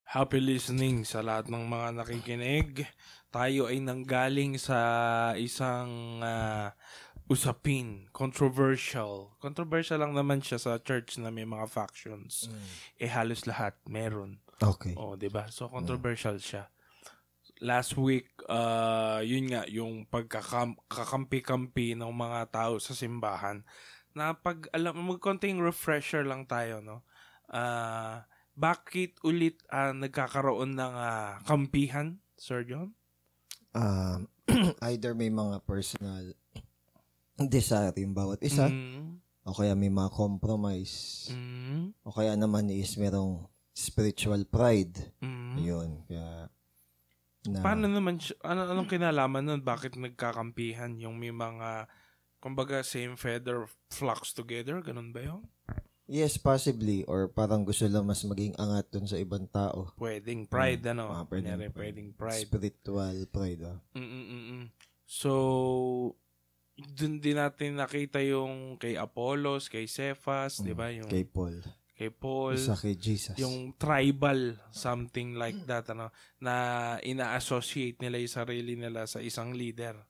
Happy listening sa lahat ng mga nakikinig. Tayo ay nanggaling sa isang usapin, controversial. Controversial lang naman siya sa church na may mga factions. Halos lahat meron. Okay. Oh, 'di ba? So controversial siya. Last week, yun nga yung pagkakampi-kampi ng mga tao sa simbahan. Na magkonting refresher lang tayo, no? Bakit ulit nagkakaroon ng kampihan, Sir John? Either may mga personal desire yung bawat isa, o kaya may mga compromise, o kaya naman is merong spiritual pride. Yun. Kaya, paano naman, anong kinalaman nun? Bakit nagkakampihan yung may mga, kumbaga, same feather flocks together? Ganun ba yun? Yes, possibly. Or parang gusto lang mas maging angat dun sa ibang tao. Pwedeng pride, pwedeng pride. Spiritual pride, So, dun din natin nakita yung kay Apollos, kay Cephas, di ba? Yung Kay Paul. Isa kay Jesus. Yung tribal, something like that, na ina-associate nila yung sarili nila sa isang leader.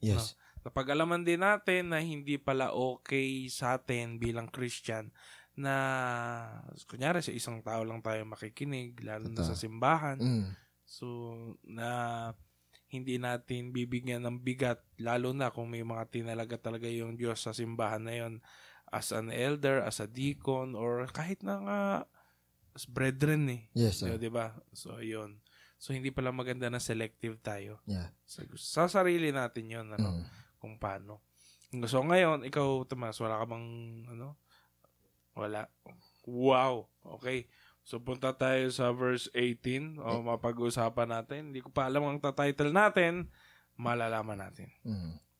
Yes. Napag-alaman din natin na hindi pala okay sa atin bilang Christian na, kunyari, sa isang tao lang tayo makikinig, lalo na sa simbahan. So, na hindi natin bibigyan ng bigat, lalo na kung may mga tinalaga talaga yung Diyos sa simbahan na yun, as an elder, as a deacon, or kahit na nga as brethren Yes, sir. Diba? So, yun. So, hindi pala maganda na selective tayo. Yeah. Sa sarili natin yun, kung paano. So, ngayon, ikaw, Tomas, wala ka bang, Wala. Wow. Okay. So, punta tayo sa verse 18. Mapag-usapan natin. Hindi ko pa alam ang title natin. Malalaman natin.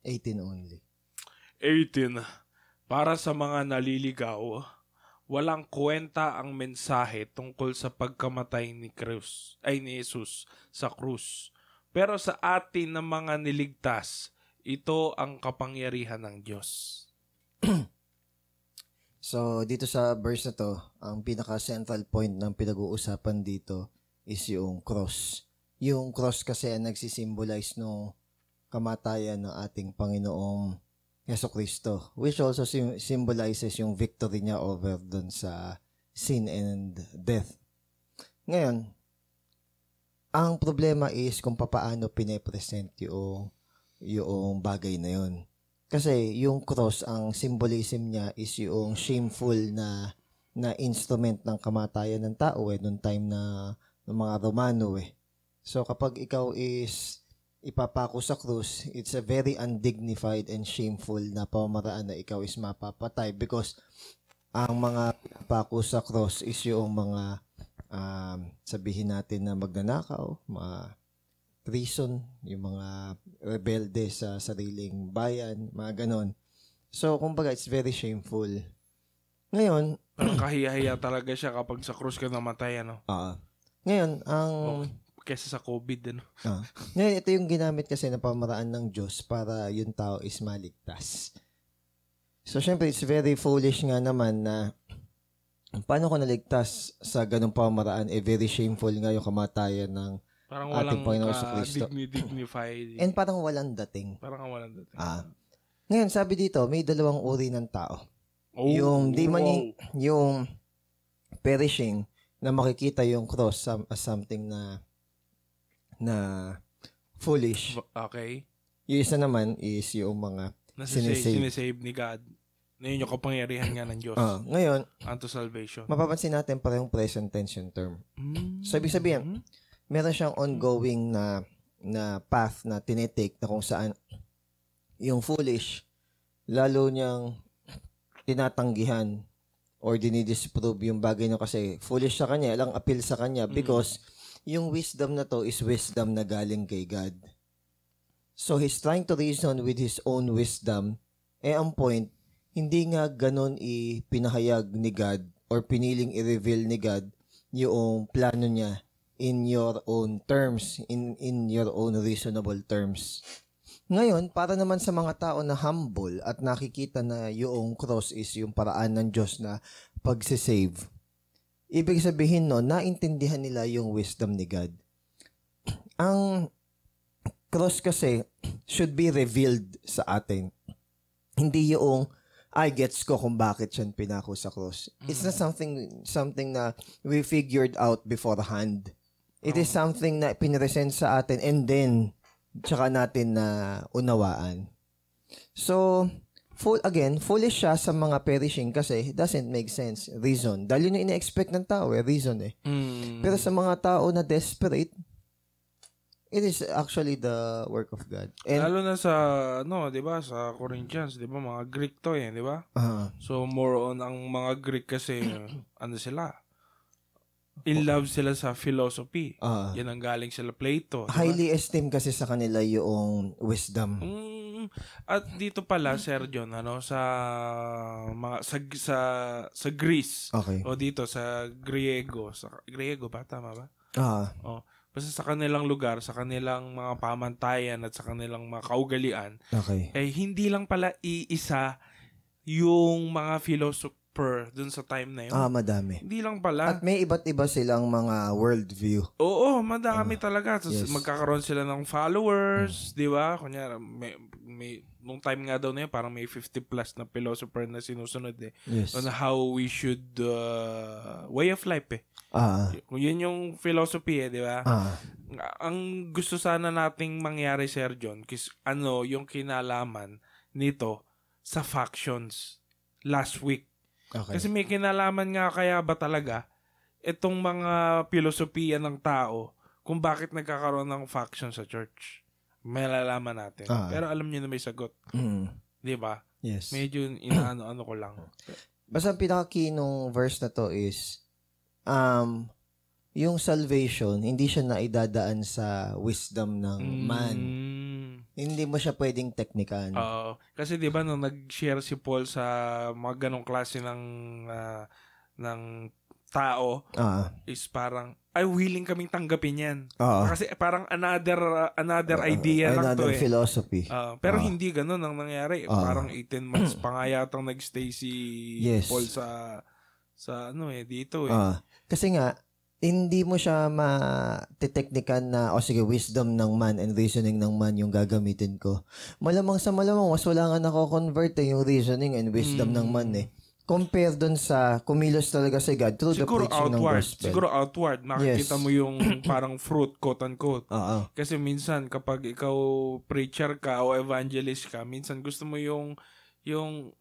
18 only. 18. Para sa mga naliligaw, walang kwenta ang mensahe tungkol sa pagkamatay ni Jesus sa krus. Pero sa atin na mga niligtas, ito ang kapangyarihan ng Diyos. So, dito sa verse na to, ang pinaka-central point ng pinag-uusapan dito is yung cross. Yung cross kasi ang nagsisimbolize ng kamatayan ng ating Panginoong Jesucristo, which also symbolizes yung victory niya over dun sa sin and death. Ngayon, ang problema is kung papaano pine-present yung bagay na yun. Kasi yung cross, ang symbolism niya is yung shameful na instrument ng kamatayan ng tao noong time na ng mga Romano So kapag ikaw is ipapako sa krus, it's a very undignified and shameful na pamamaraan na ikaw is mapapatay because ang mga pako sa krus is yung mga sabihin natin na magnanakaw, mga treason, yung mga rebelde sa sariling bayan, mga ganon. So, kumbaga, it's very shameful. Ngayon, kahiya-hiya talaga siya kapag sa krus ka namatay, Ngayon, kesa sa COVID, Ngayon, ito yung ginamit kasi na pamaraan ng Diyos para yung tao is maligtas. So, syempre, it's very foolish nga naman na paano ko naligtas sa ganung pamaraan, very shameful nga yung kamatayan ng parang ating Panginoon sa Kristo. Dignified. And parang walang dating. Ngayon, sabi dito, may dalawang uri ng tao. Yung yung perishing na makikita yung cross as something na foolish. Okay. Yung isa naman is yung mga sinisave ni God. Na yun yung kapangyarihan nga ng Diyos. Ngayon, unto salvation. Mapapansin natin parehong present tense yung term. So, ibig sabihin, meron siyang ongoing na path na tinitake na kung saan yung foolish, lalo niyang tinatanggihan or dinidisprove yung bagay na kasi foolish sa kanya, lang appeal sa kanya because yung wisdom na to is wisdom na galing kay God. So, he's trying to reason with his own wisdom. Ang point, hindi nga ganon ipinahayag ni God or piniling i-reveal ni God yung plano niya in your own terms, in your own reasonable terms. Ngayon, para naman sa mga tao na humble at nakikita na yung cross is yung paraan ng Diyos na pagsisave, ibig sabihin no, naintindihan nila yung wisdom ni God. Ang cross kasi should be revealed sa atin. Hindi yung gets ko kung bakit siya pinako sa cross. It's not something na we figured out beforehand. It is something na pinresent sa atin and then tsaka natin na unawaan. So, foolish siya sa mga perishing kasi it doesn't make sense. Reason. Dahil yun yung ina-expect ng tao reason eh. Pero sa mga tao na desperate, it is actually the work of God. And, lalo na sa, di ba, sa Corinthians, di ba, mga Greek to di ba? So, more on ang mga Greek kasi, sila? In love sila sa philosophy. Yan ang galing sila Plato. Diba? Highly esteemed kasi sa kanila yung wisdom. At dito pala, Sir John, sa mga sa Greece. Okay. O dito sa Griego. Sa Griego ba? Tama ba? Basta sa kanilang lugar, sa kanilang mga pamantayan at sa kanilang mga kaugalian, hindi lang pala iisa yung mga philosopher dun sa time na yun. Madami. Hindi lang pala. At may iba't iba silang mga worldview. Oo, madami talaga. Yes. Magkakaroon sila ng followers, di ba? Kunyari, nung time nga daw na yun, parang may 50 plus na philosopher na sinusunod Yes. On how we should, way of life Kung yun yung philosophy di ba? Ang gusto sana nating mangyari, Sir John, yung kinalaman nito sa factions last week. Kasi may kinalaman nga kaya ba talaga itong mga filosofiya ng tao kung bakit nagkakaroon ng faction sa church. May lalaman natin. Pero alam niyo na may sagot. Di ba? Yes. Medyo inaano-ano ko lang. Basta ang pinaka-key nung verse na to is yung salvation, hindi siya naidadaan sa wisdom ng man. Hindi mo siya pwedeng teknikan. Kasi 'di ba nung nag-share si Paul sa mga ganong klase ng tao is parang willing kaming tanggapin 'yan. Kasi parang another idea lang to another philosophy. Pero hindi ganoon ang nangyari. Parang 18 months pa nga yatang nag-stay si Paul sa dito Kasi nga hindi mo siya ma-teknikan na sige, wisdom ng man and reasoning ng man yung gagamitin ko. Malamang mas wala nga nako-convert yung reasoning and wisdom ng man Compare dun sa kumilos talaga si God through the preaching ng gospel. Siguro outward. Nakikita mo yung parang fruit, quote-unquote. Kasi minsan kapag ikaw preacher ka o evangelist ka, minsan gusto mo yung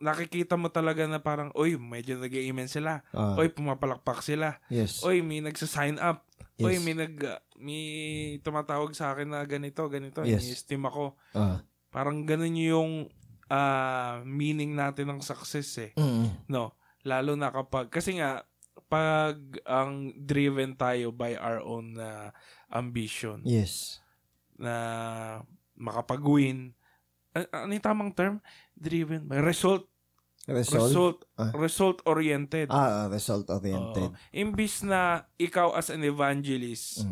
nakikita mo talaga na parang, medyo nag-amen sila. Pumapalakpak sila. Yes. May nagsa-sign up. Yes. May tumatawag sa akin na ganito. Yes. I-esteem ako. Parang ganun yung meaning natin ng success No? Lalo na kasi nga, pag ang driven tayo by our own ambition. Yes. Na makapag-win. Ano yung tamang term? Driven by result oriented. Result oriented. Imbis na ikaw as an evangelist,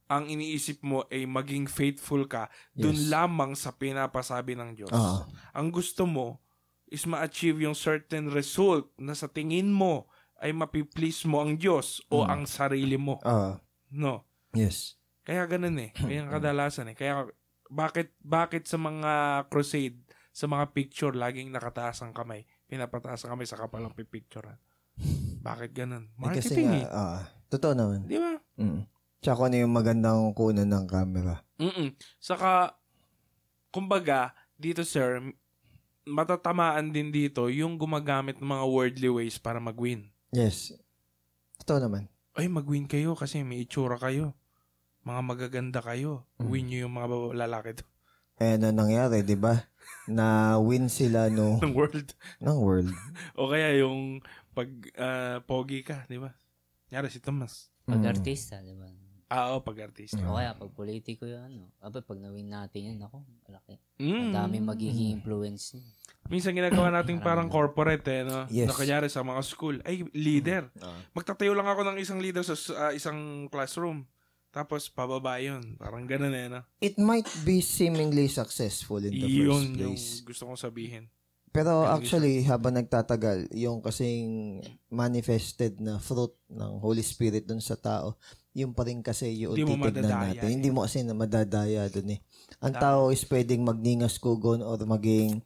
ang iniisip mo ay maging faithful ka dun lamang sa pinapasabi ng Diyos. Ang gusto mo is ma-achieve yung certain result na sa tingin mo ay mapiplease mo ang Diyos o ang sarili mo. No? Yes. Kaya ganun Kaya kadalasan Kaya bakit sa mga crusade, sa mga picture, laging nakataas ang kamay. Pinapataas ang kamay sa kapalang pipicturean. Bakit ganun? Marketing kasi nga, totoo naman. Di ba? Tsaka ano yung magandang kunan ng camera. Saka, kumbaga, dito sir, matatamaan din dito yung gumagamit ng mga worldly ways para mag-win. Yes. Totoo naman. Mag-win kayo kasi may itsura kayo. Mga magaganda kayo. Win nyo yung mga lalaki to. Ano nangyari, di ba? Na-win sila ng world. Ng world. O kaya yung pag pogi ka, di ba? Nyari si Thomas. Pag-artista, di ba? Pag-artista. O kaya pag politiko yun, pag na-win natin yun, malaki. Madaming magiging influence niya. Minsan ginagawa natin parang corporate no? Yes. Na kanyari sa mga school. Leader. Magtatayo lang ako ng isang leader sa isang classroom. Tapos, pababa yun. Parang ganun no? It might be seemingly successful in the first place. Yung gusto kong sabihin. Pero actually, habang nagtatagal, yung kasing manifested na fruit ng Holy Spirit dun sa tao, yung pa rin kasi yung titignan natin. Hindi mo kasi na madadaya dun eh. Ang tao is pwedeng magningas kugon or maging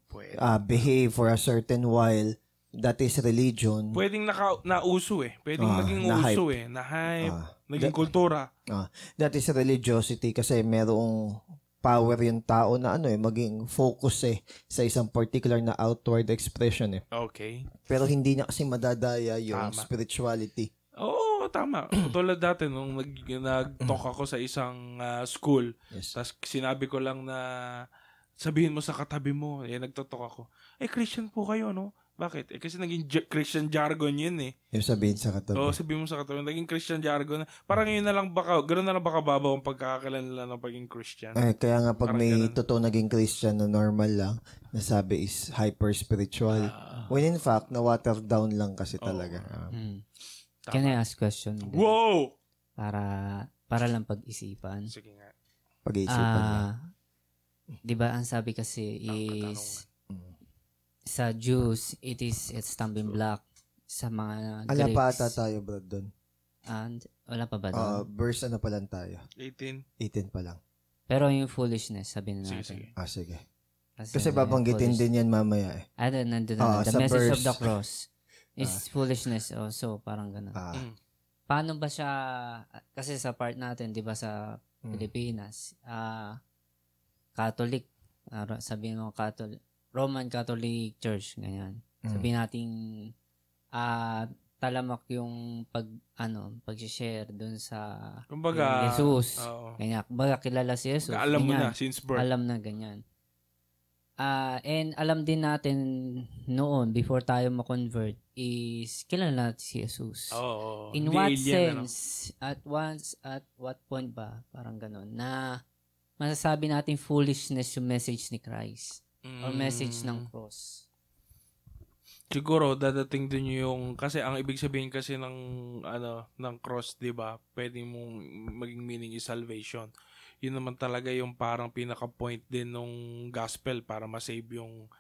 behave for a certain while. That is religion. Pwedeng nauso eh. Pwedeng maging uso eh. Na-hype. Naging kultura. That is religiosity kasi merong power yung tao na maging focus sa isang particular na outward expression eh. Okay. Pero hindi niya kasi madadaya yung spirituality. Oo, tama. Tulad dati nung nag-talk ako sa isang school, tapos sinabi ko lang na sabihin mo sa katabi mo, nagtotalk ako, Christian po kayo, no? Bakit? Kasi naging Christian jargon yun eh. Yung sabihin sa katabi. Oo, sabihin mo sa katabi. Naging Christian jargon. Parang yun na lang gano'n na lang baka babaw ang pagkakakilan nila ng pagiging Christian. Kaya nga pag may totoo naging Christian na normal lang, nasabi is hyper-spiritual. When in fact, na-water down lang kasi talaga. Can I ask question? Wow! Para lang pag-isipan. Sige nga. Pag-iisipan lang. Diba ang sabi kasi is sa Jews, it is a stumbling block. Sa mga Greeks. Ala pa ata tayo, bro, doon. And, wala pa ba doon? Verse pa lang tayo? 18 pa lang. Pero yung foolishness, sabi na natin. Sige. Sige. Kasi babanggitin din yan mamaya eh. Nandun na. The message of the cross is foolishness also. Parang gano'n. Paano ba siya, kasi sa part natin, di ba sa Pilipinas, Catholic, sabihin mo Catholic, Roman Catholic Church, ganyan. Sabihin natin, talamak yung pag-share dun sa Jesus. Ganyan. Kumbaga, kilala si Jesus. Alam mo na, since birth. Alam na, ganyan. And alam din natin noon, before tayo ma-convert, is kilala natin si Jesus. In what sense, at what point ba, parang ganun, na masasabi natin foolishness yung message ni Christ? Or message ng cross. Siguro dadating din yung kasi ang ibig sabihin kasi ng cross, 'di ba? Pwedeng mong maging meaning is salvation. Yun naman talaga yung parang pinaka-point din ng gospel para ma-save yung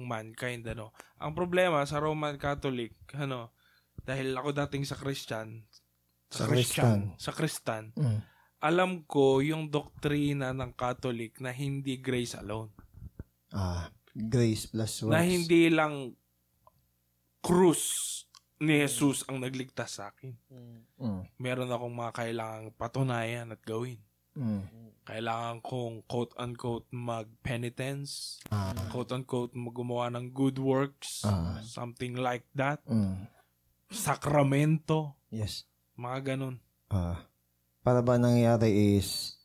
mankind, ano. Ang problema sa Roman Catholic, dahil ako dating sa Christian, alam ko yung doktrina ng Catholic na hindi grace alone. Grace plus works. Na hindi lang krus ni Jesus ang nagligtas sa akin. Meron akong mga kailangang patunayan at gawin. Kailangan kong quote-unquote mag-penitence, quote-unquote gumawa ng good works, something like that. Sakramento. Yes. Mga ganun. Para ba nangyari is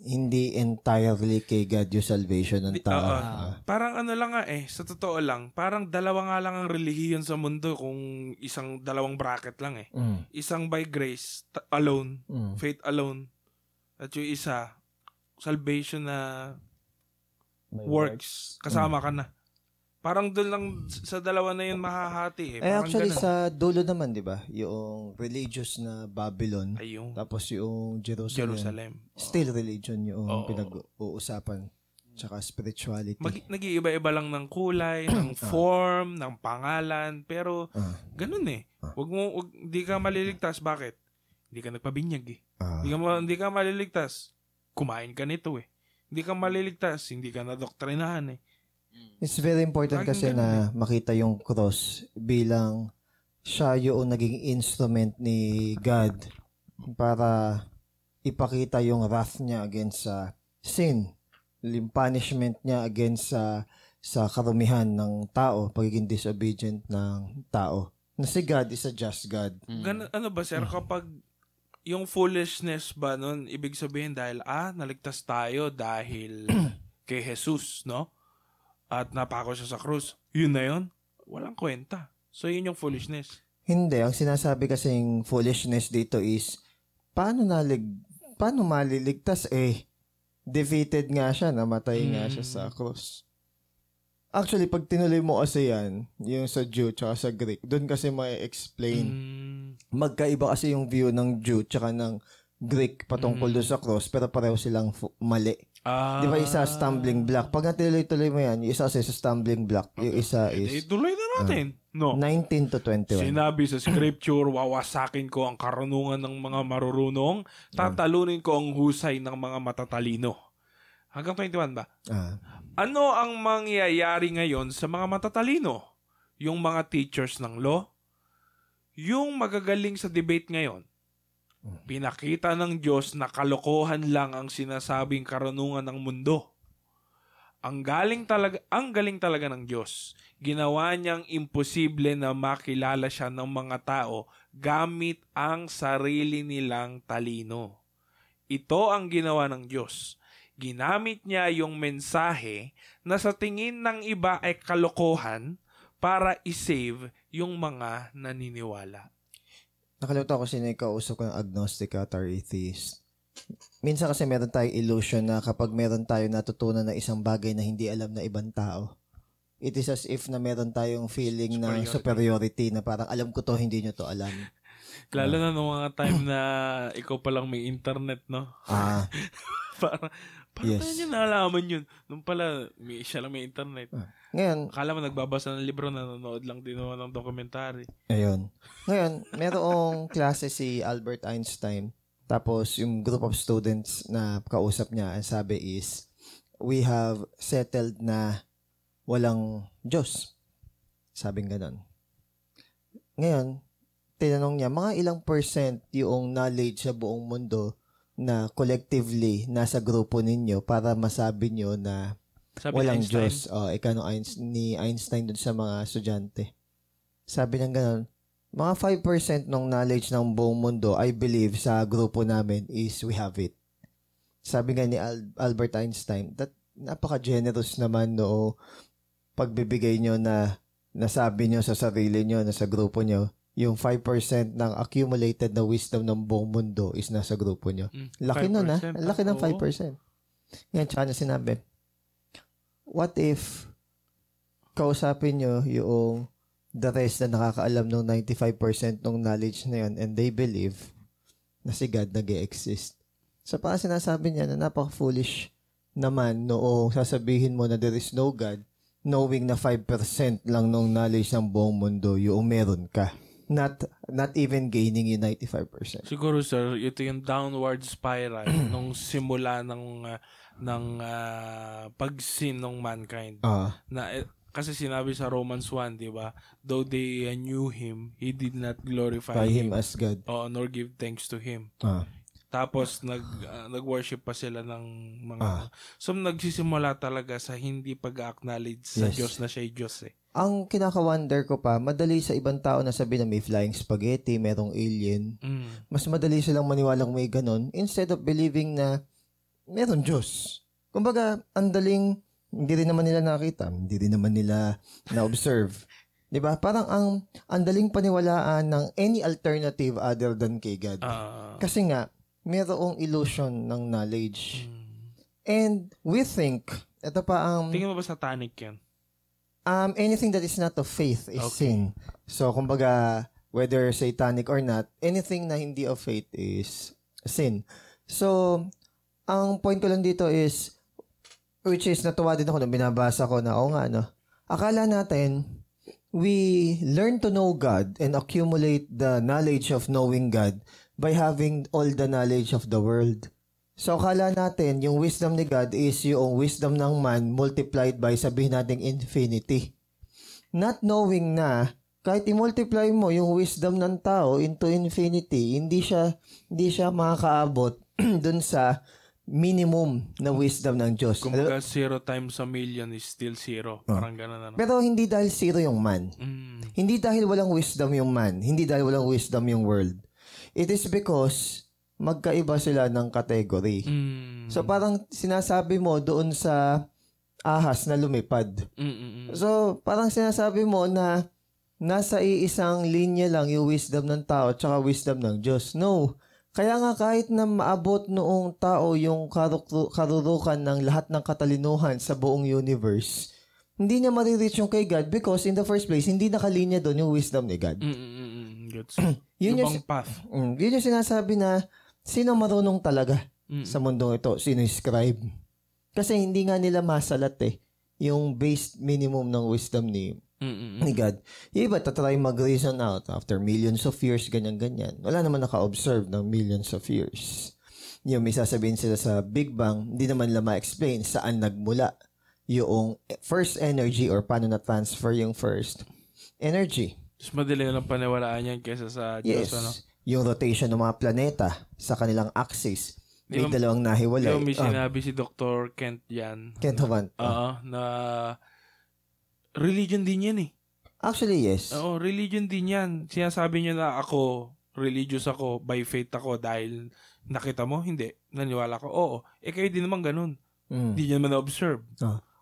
hindi entirely kay God yung salvation ng tao. Parang lang nga sa totoo lang, parang dalawa nga lang ang relihiyon sa mundo kung dalawang bracket lang Isang by grace alone, faith alone, at yung isa, salvation na works, kasama ka na. Parang doon lang sa dalawa na yun mahahati actually ganun. Sa dulo naman, di ba? Yung religious na Babylon. Tapos yung Jerusalem. Still religion yung pinag-uusapan. Tsaka spirituality. Nag-iiba-iba lang ng kulay, ng form, ng pangalan. Pero ganun Hindi ka maliligtas. Bakit? Hindi ka nagpabinyag Hindi ka maliligtas. Kumain ka nito Hindi ka maliligtas. Hindi ka nadoktrinahan It's very important kasi na makita yung cross bilang siya yung naging instrument ni God para ipakita yung wrath niya against sa sin, yung punishment niya against sa karumihan ng tao, pagiging disobedient ng tao. Na si God is a just God. Ano ba sir, kapag yung foolishness ba nun, ibig sabihin dahil naligtas tayo dahil kay Jesus, no? At napako siya sa krus. Yun na yun? Walang kwenta. So, yun yung foolishness. Hindi. Ang sinasabi kasing foolishness dito is, paano maliligtas defeated nga siya, namatay nga siya sa krus. Actually, pag tinuloy mo kasi yan, yung sa Jew tsaka sa Greek, doon kasi may explain. Magkaiba kasi yung view ng Jew tsaka ng Greek patungkol doon sa cross, pero pareho silang mali. Di ba isa stumbling block? Pag natuloy-tuloy mo yan, yung isa sa stumbling block, yung isa is... Tuloy na natin. 19 to 21. Sinabi sa scripture, wawasakin ko ang karunungan ng mga marurunong, tatalunin ko ang husay ng mga matatalino. Hanggang 21 ba? Ano ang mangyayari ngayon sa mga matatalino? Yung mga teachers ng law? Yung magagaling sa debate ngayon? Pinakita ng Diyos na kalokohan lang ang sinasabing karunungan ng mundo. Ang galing talaga ng Diyos. Ginawa niyang imposible na makilala siya ng mga tao gamit ang sarili nilang talino. Ito ang ginawa ng Diyos. Ginamit niya yung mensahe na sa tingin ng iba ay kalokohan para isave yung mga naniniwala. Nakalimutan ko sino yung kausap ko ng agnostic at atheist. Minsan kasi meron tayong illusion na kapag meron tayong natutunan na isang bagay na hindi alam na ibang tao, it is as if na meron tayong feeling na superiority na parang alam ko to, hindi nyo to alam. Lalo na nung mga time na ikaw palang may internet, no? Parang yes. Tayo nyo naalaman yun. Nung pala, siya lang may internet. Ngayon, akala mo nagbabasa ng libro, nanonood lang din naman ng dokumentary. Ayun. Ngayon, merong klase si Albert Einstein. Tapos, yung group of students na kausap niya, ang sabi is, we have settled na walang Diyos. Sabing ganon. Ngayon, tinanong niya, mga ilang percent yung knowledge sa buong mundo na collectively nasa grupo ninyo para masabi nyo na walang Diyos. Ni Einstein dun sa mga estudyante. Sabi ng ganon, mga 5% ng knowledge ng buong mundo, I believe, sa grupo namin is we have it. Sabi nga ni Albert Einstein, that napaka-generous naman no pagbibigay nyo na nasabi nyo sa sarili nyo, na sa grupo nyo, yung 5% ng accumulated na wisdom ng buong mundo is nasa grupo nyo. Laki nun, ha? Laki ng 5%. Yan, tsaka na sinabi, what if kausapin nyo yung the rest na nakakaalam ng 95% ng knowledge na yun and they believe na si God nag-e-exist. So, parang sinasabi niya na napaka-foolish naman noong sasabihin mo na there is no God, knowing na 5% lang ng knowledge ng buong mundo yung meron ka. Not even gaining yung 95%. Siguro, sir, ito yung downward spiral nung simula ng pag-sin ng mankind. Kasi sinabi sa Romans 1, di ba? Though they knew Him, He did not glorify Him as God. Nor give thanks to Him. Tapos, nag-worship pa sila ng mga... So, nagsisimula talaga sa hindi pag-acknowledge sa Diyos na siya'y Diyos eh. Ang kinaka-wonder ko pa, madali sa ibang tao na sabi na may flying spaghetti, merong alien. Mas madali silang maniwalang may ganon instead of believing na meron Diyos. Kumbaga, ang daling... Hindi rin naman nila nakita, hindi rin naman nila na-observe. Diba? Parang ang daling paniwalaan ng any alternative other than kay God. Kasi nga, mayroong illusion ng knowledge. And we think, ito pa ang... Tingin mo ba satanic yan? Anything that is not of faith is sin. So, kumbaga, whether satanic or not, anything na hindi of faith is sin. So, ang point ko lang dito is, which is natuwa din ako nung binabasa ko na, akala natin, we learn to know God and accumulate the knowledge of knowing God by having all the knowledge of the world. So, akala natin, yung wisdom ni God is yung wisdom ng man multiplied by, sabihin natin, infinity. Not knowing na, kahit i-multiply mo yung wisdom ng tao into infinity, hindi siya makakaabot dun sa minimum na wisdom ng Diyos. Kumbaga 0 times a million is still 0. Parang gano'n. Pero hindi dahil 0 yung man. Hindi dahil walang wisdom yung man. Hindi dahil walang wisdom yung world. It is because magkaiba sila ng category. So parang sinasabi mo doon sa ahas na lumipad. So parang sinasabi mo na nasa iisang linya lang yung wisdom ng tao at wisdom ng Diyos. No. Kaya nga kahit na maabot noong tao yung karurukan ng lahat ng katalinuhan sa buong universe, hindi niya marireach yung kay God because in the first place, hindi nakalinya doon yung wisdom ni God. Yun yung path. Yun yung sinasabi na sino marunong talaga sa mundong ito? Sino yung scribe? Kasi hindi nga nila masalat yung base minimum ng wisdom ni God. Yung iba, tatry mag-reason out after millions of years, ganyan-ganyan. Wala naman naka-observe ng millions of years. Yung may sasabihin sila sa Big Bang, hindi naman nila ma-explain saan nagmula yung first energy or paano na-transfer yung first energy. Mas madali lang paniwalaan yan kaysa sa Diyos, ano? Yung rotation ng mga planeta sa kanilang axis. May dalawang nahiwalay. May sinabi si Dr. Kent yan. Kent Hovind. Na religion din yan eh. Actually, yes. Oo, religion din yan. Sinasabi niyo na ako, religious ako, by faith ako dahil nakita mo? Hindi. Naniwala ko? Oo. Kayo din naman ganun. Hindi niyo naman na-observe.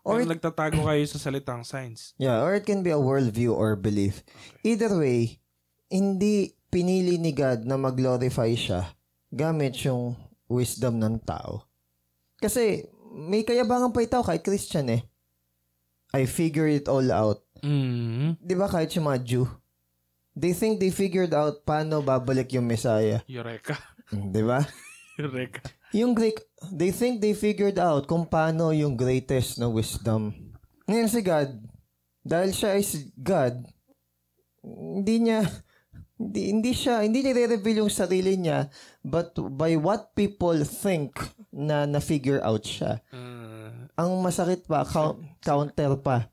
Or nagtatago kayo sa salitang science. Yeah, or it can be a worldview or belief. Okay. Either way, hindi pinili ni God na mag-glorify siya gamit yung wisdom ng tao. Kasi may kayabangan pa itaw kahit Christian I figured it all out. Di ba kahit yung mga Jew? They think they figured out paano babalik yung Messiah. Eureka. Di ba? Eureka. Yung Greek, they think they figured out kung paano yung greatest na wisdom. Ngayon si God, dahil siya is God, hindi niya nire-reveal yung sarili niya, but by what people think na na-figure out siya. Ang masakit pa, counter pa.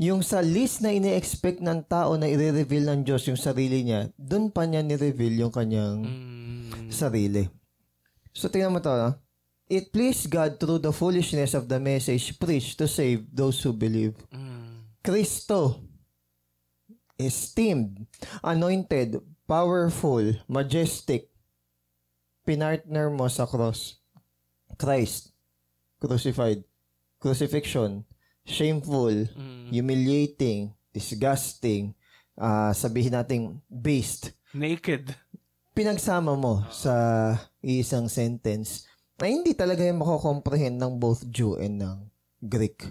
Yung sa list na ini-expect ng tao na i-reveal ng Diyos yung sarili niya, dun pa niya ni-reveal yung kanyang sarili. So, tingnan mo to, no? It pleased God through the foolishness of the message preached to save those who believe. Kristo, esteemed, anointed, powerful, majestic, pinartner mo sa cross. Christ, crucified, crucifixion, shameful, humiliating, disgusting, sabihin natin based, naked. Pinagsama mo sa isang sentence na hindi talaga yung mako-comprehend ng both Jew and ng Greek.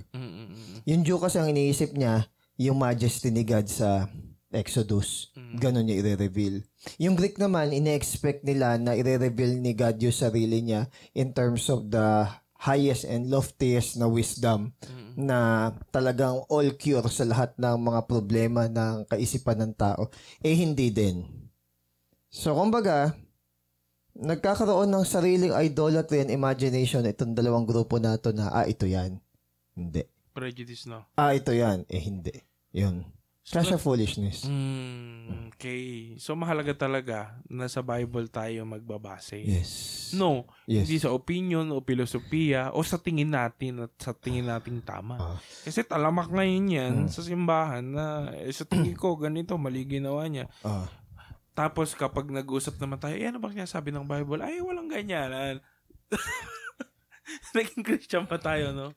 Yung Jew kasi ang iniisip niya, yung majesty ni God sa Exodus. Ganon niya i-reveal. Yung Greek naman, ine-expect nila na i-reveal ni God yung sarili niya in terms of the highest and loftiest na wisdom na talagang all cure sa lahat ng mga problema ng kaisipan ng tao. Hindi din. So, kumbaga, nagkakaroon ng sariling idolatry and imagination itong dalawang grupo na ito na, ito yan. Hindi. Prejudice, no? Ito yan. Hindi. Yun. Kasi foolishness. Okay. So, mahalaga talaga na sa Bible tayo magbabase. Yes. No. Yes. Hindi sa opinion o filosofiya o sa tingin natin at sa tingin nating tama. Kasi talamak ngayon yan sa simbahan na sa tingin ko ganito, mali ginawa niya. Tapos kapag nag-usap naman tayo, ano bang sinasabi ng Bible? Ay, walang ganyan. Naging Christian pa tayo, no?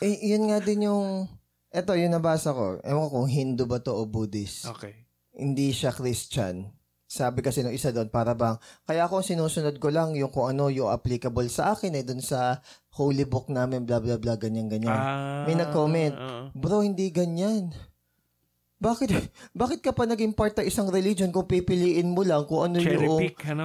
Yun nga din yung yung nabasa ko. Ewan ko kung Hindu ba to o Buddhist. Okay. Hindi siya Christian. Sabi kasi ng isa doon, para bang, kaya kung sinusunod ko lang yung kung ano yung applicable sa akin doon sa holy book namin, blah, blah, blah, ganyan-ganyan. May nag-comment, bro, hindi ganyan. Bakit ka pa naging part ng isang religion kung pipiliin mo lang kung ano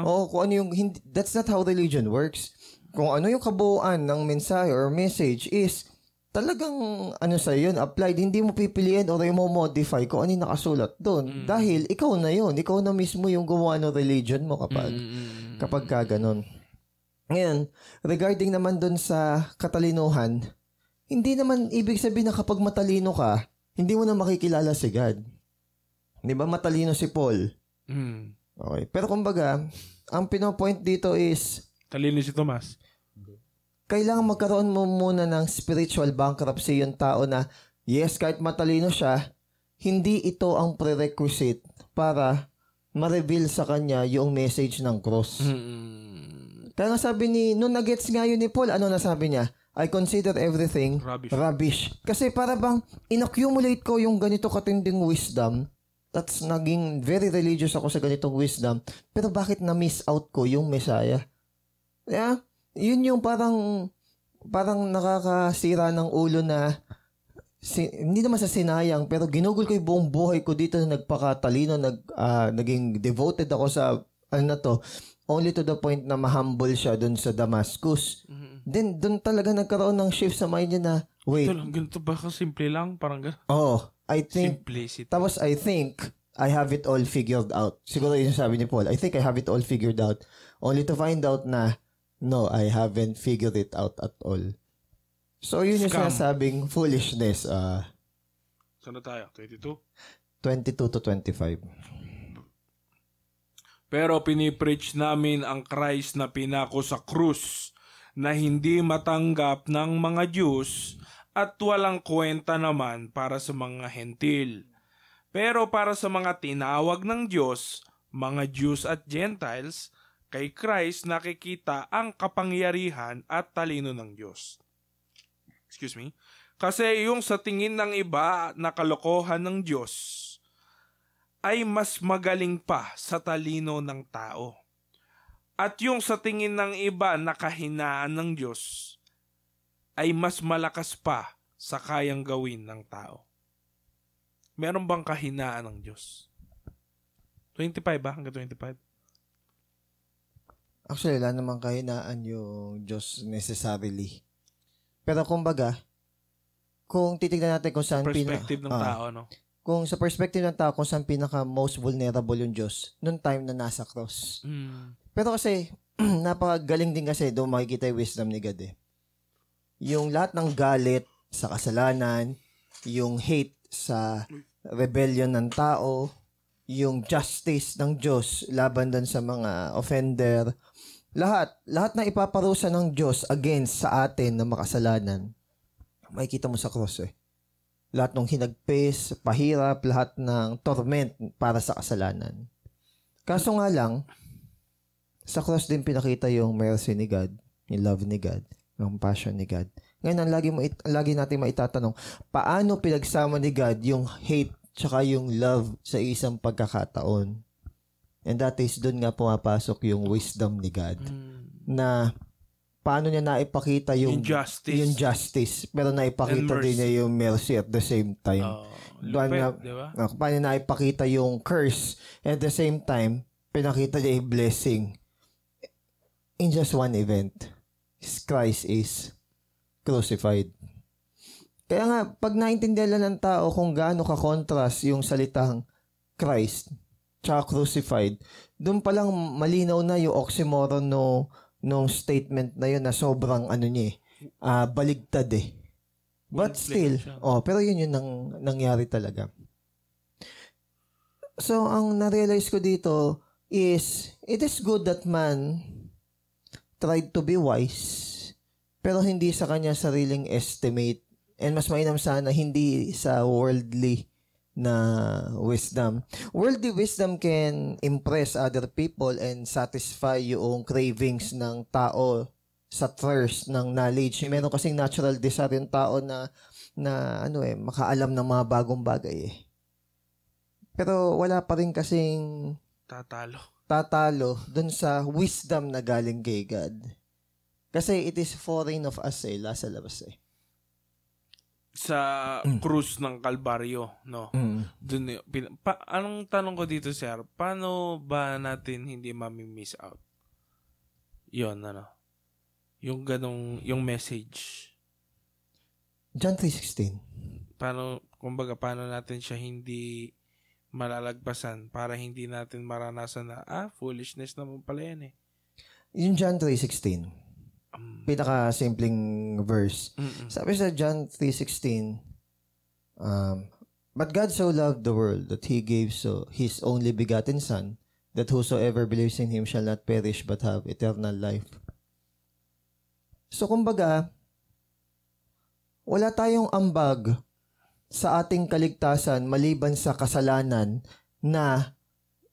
kung ano yung, that's not how religion works. Kung ano yung kabuuan ng mensahe or message is, talagang sa yun, applied, hindi mo pipiliin o mo modify kung ano yung nakasulat doon. Dahil ikaw na yun. Ikaw na mismo yung gumawa ng religion mo kapag ka ganun. Ngayon, regarding naman doon sa katalinuhan, hindi naman ibig sabihin na kapag matalino ka, hindi mo na makikilala si God. Di ba matalino si Paul? Okay. Pero kumbaga, ang pinopoint dito is, talino si Tomas. Kailangan magkaroon mo muna ng spiritual bankruptcy yung tao na, yes, kahit matalino siya, hindi ito ang prerequisite para ma-reveal sa kanya yung message ng cross. Kaya nga sabi nung nagets nga yun ni Paul, ano nasabi niya? I consider everything rubbish. Kasi para bang inaccumulate ko yung ganito katinding wisdom, that's naging very religious ako sa ganitong wisdom, pero bakit na-miss out ko yung Messiah? Yeah? Yun yung parang nakakasira ng ulo na hindi naman sa sinayang, pero ginugol ko yung buong buhay ko dito na nagpakatalino, naging devoted ako sa only to the point na ma-humble siya dun sa Damascus. Then, dun talaga nagkaroon ng shift sa mind niya na, wait. Ito lang, ganito ba? Simple lang? Parang gano'n. I think, simplicity. Tapos I think, I have it all figured out. Siguro yun sabi ni Paul, I think I have it all figured out. Only to find out na, no, I haven't figured it out at all. So, yun yung sinasabing foolishness. Saan na tayo? 22? 22 to 25. Pero pinipreach namin ang Christ na pinako sa krus na hindi matanggap ng mga Diyos at walang kwenta naman para sa mga hentil. Pero para sa mga tinawag ng Diyos, mga Jews at Gentiles, kay Christ nakikita ang kapangyarihan at talino ng Diyos. Excuse me. Kasi yung sa tingin ng iba na kalokohan ng Diyos ay mas magaling pa sa talino ng tao. At yung sa tingin ng iba na kahinaan ng Diyos ay mas malakas pa sa kayang gawin ng tao. Meron bang kahinaan ng Diyos? 25 ba? Hanggang 25? Actually, wala namang kahinaan yung Diyos necessarily. Pero kumbaga, kung titignan natin kung saan perspective ng tao, no? Kung sa perspective ng tao, kung saan pinaka most vulnerable yung Diyos, nung time na nasa cross. Pero kasi, napakagaling din kasi doon makikita yung wisdom ni God eh. Yung lahat ng galit sa kasalanan, yung hate sa rebellion ng tao, yung justice ng Diyos laban doon sa mga offender, lahat na ipaparusa ng Diyos against sa atin na makasalanan, makikita mo sa cross eh. Lahat ng hinagpis, pahirap, lahat ng torment para sa kasalanan. Kaso nga lang, sa cross din pinakita yung mercy ni God, yung love ni God, yung passion ni God. Ngayon, lagi natin maitatanong, paano pinagsama ni God yung hate tsaka yung love sa isang pagkakataon? And that is, doon nga pumapasok yung wisdom ni God. Na paano niya naipakita yung justice, pero naipakita din niya yung mercy at the same time. Diba? Paano niya naipakita yung curse, and at the same time, pinakita niya yung blessing. In just one event, Christ is crucified. Kaya nga, pag naintindihan lang ng tao kung gaano ka-contrast yung salitang Christ tsaka crucified, doon palang malinaw na yung oxymoron nung statement na yun na sobrang baligtad eh. But still, pero yun nangyari talaga. So, ang na-realize ko dito is, it is good that man tried to be wise, pero hindi sa kanya sariling estimate. And mas mainam sana, hindi sa worldly na wisdom. Worldly wisdom can impress other people and satisfy yung cravings ng tao sa thirst ng knowledge. Meron kasing natural desire yung tao na makaalam ng mga bagong bagay eh. Pero wala pa rin kasing tatalo dun sa wisdom na galing kay God. Kasi it is foreign of us sa labas eh. Sa krus ng Kalbaryo, no? Dun, anong tanong ko dito, sir? Paano ba natin hindi mami-miss out? Yun, yung ganong, yung message. John 3:16. Paano natin siya hindi malalagpasan para hindi natin maranasan na, foolishness naman pala yan eh. Yung John 3:16. Pinaka-simpleng verse. Sabi sa John 3:16, but God so loved the world that He gave His only begotten Son, that whosoever believes in Him shall not perish but have eternal life. So, kumbaga, wala tayong ambag sa ating kaligtasan maliban sa kasalanan na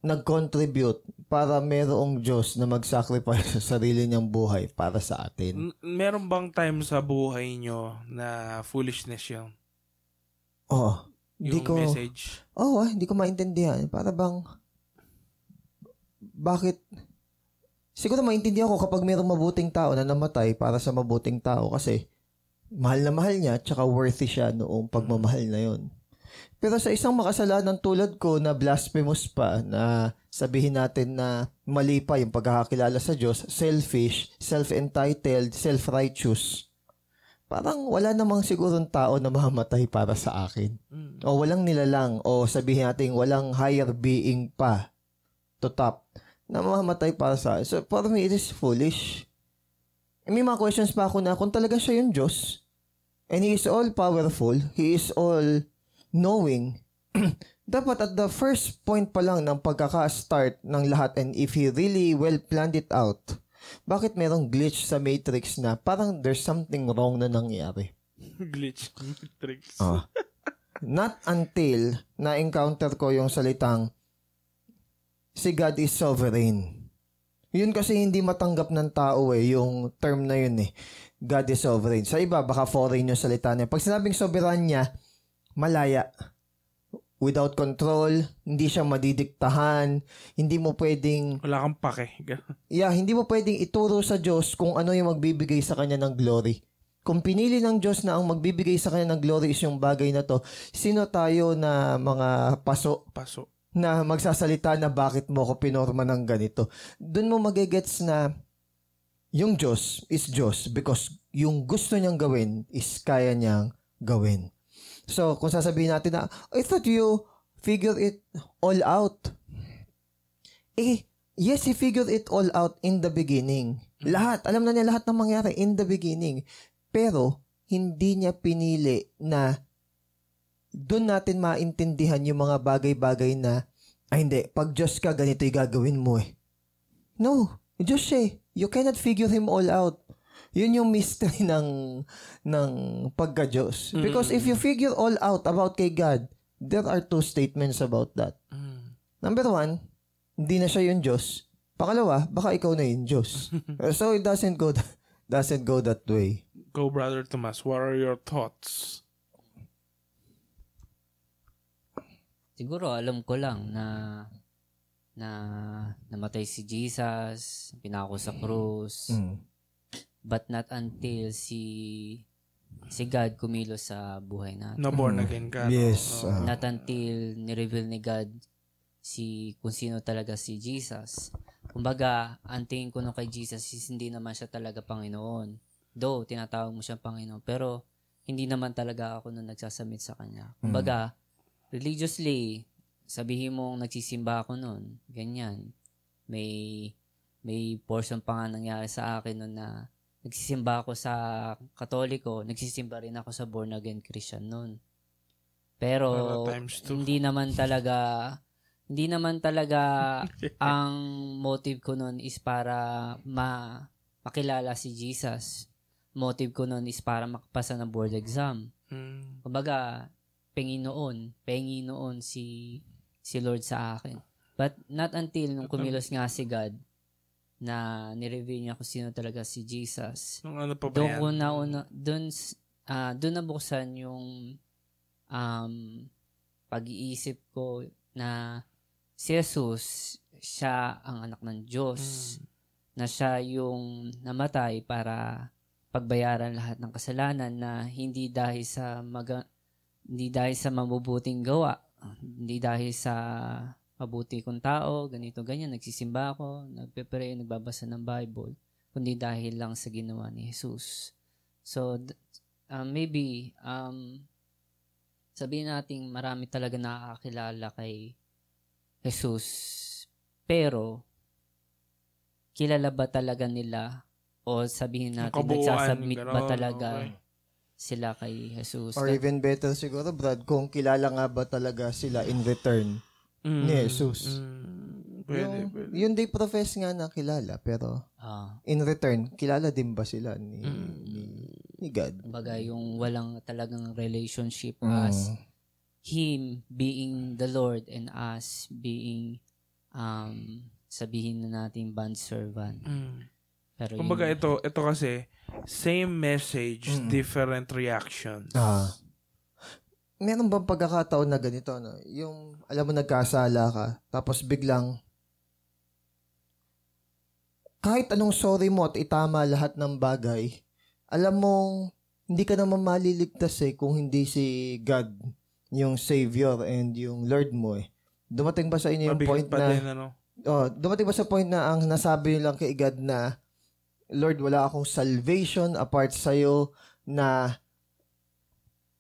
nag-contribute para merong Diyos na mag-sacrifice sa sarili niyang buhay para sa atin. Meron bang time sa buhay nyo na foolishness yun? Yung message? Hindi ko maintindihan. Para bang, bakit? Siguro maintindihan ko kapag merong mabuting tao na namatay para sa mabuting tao kasi mahal na mahal niya tsaka worthy siya noong pagmamahal na yon. Pero sa isang makasalanan tulad ko na blasphemous pa, na sabihin natin na mali pa yung pagkakakilala sa Diyos, selfish, self-entitled, self-righteous, parang wala namang sigurong tao na mamatay para sa akin. O walang nilalang, o sabihin natin walang higher being pa to top na mamatay para sa akin. So for me, it is foolish. May mga questions pa ako na kung talaga siya yung Diyos, and He is all-powerful, He is all-knowing, dapat at the first point pa lang ng pagkaka-start ng lahat, and if He really well planned it out, bakit merong glitch sa Matrix na parang there's something wrong na nangyari? Glitch Matrix. Not until na-encounter ko yung salitang si God is sovereign. Yun kasi hindi matanggap ng tao yung term na yun God is sovereign. Sa iba, baka foreign yung salita niya. Pag sinabing sovereign niya, malaya. Without control, hindi siya madidiktahan, hindi mo pwedeng... Wala kang pake. Hindi mo pwedeng ituro sa Diyos kung ano yung magbibigay sa kanya ng glory. Kung pinili ng Diyos na ang magbibigay sa kanya ng glory is yung bagay na to, sino tayo na mga paso na magsasalita na bakit mo ako pinorma ng ganito? Doon mo magigets na yung Diyos is Diyos because yung gusto niyang gawin is kaya niyang gawin. So, kung sasabihin natin na, I thought you figured it all out. Yes, He figured it all out in the beginning. Lahat, alam na niya lahat ng mangyari in the beginning. Pero, hindi niya pinili na doon natin maintindihan yung mga bagay-bagay na, hindi, pag Diyos ka, ganito yung gagawin mo No, Diyos siya. You cannot figure Him all out. Yun yung mystery ng pagka-Diyos. Because if you figure all out about kay God, there are two statements about that. Number one, hindi na siya yung Diyos. Pangalawa, baka ikaw na yung Diyos. So it doesn't go that way. Go, Brother Tomas. What are your thoughts? Siguro alam ko lang na namatay si Jesus, pinako sa krus. But not until si God kumilos sa buhay natin. Na born again ka. Yes. Not until ni-reveal ni God kung sino talaga si Jesus. Kumbaga, ang tingin ko nung kay Jesus is hindi naman siya talaga Panginoon. Though, tinatawag mo siyang Panginoon. Pero, hindi naman talaga ako nung nagsasamit sa Kanya. Kumbaga, religiously, sabihin mong nagsisimba ako nun, ganyan. May portion pa nga nangyari sa akin nun na nagsisimba ako sa Katoliko, nagsisimba rin ako sa born again Christian nun. Pero hindi naman talaga ang motive ko nun is para makilala si Jesus. Motive ko nun is para makapasa ng board exam. Kumbaga, pengi noon si Lord sa akin. But not until nung kumilos nga si God na ni-review niya kung sino talaga si Jesus. Nung ano pa ba yan? Doon nabuksan yung pag-iisip ko na si Jesus, siya ang anak ng Diyos. Na siya yung namatay para pagbayaran lahat ng kasalanan na hindi dahil sa mabubuting gawa, hindi dahil sa mabuti kong tao, ganito, ganyan, nagsisimba ako, nagpe-pray, nagbabasa ng Bible, kundi dahil lang sa ginawa ni Jesus. So, maybe, sabihin natin marami talaga nakakakilala kay Jesus, pero, kilala ba talaga nila, o sabihin natin, nagsasubmit ba talaga sila kay Jesus? Or even better siguro, Brad, kung kilala nga ba talaga sila in return ni Jesus. Pwede. Yun they profess nga na kilala, pero in return, kilala din ba sila ni God? Kumbaga, yung walang talagang relationship as Him being the Lord and us being sabihin na natin bondservant. Pero kumbaga ito kasi same message, different reactions. Meron bang pagkakataon na ganito, no? Yung, alam mo, nagkasala ka, tapos biglang, kahit anong sorry mo at itama lahat ng bagay, alam mong, hindi ka naman maliligtas kung hindi si God yung Savior and yung Lord mo eh. Dumating ba sa inyo yung point na din, ano? Dumating ba sa point na ang nasabi lang kay God na Lord, wala akong salvation apart sa'yo, na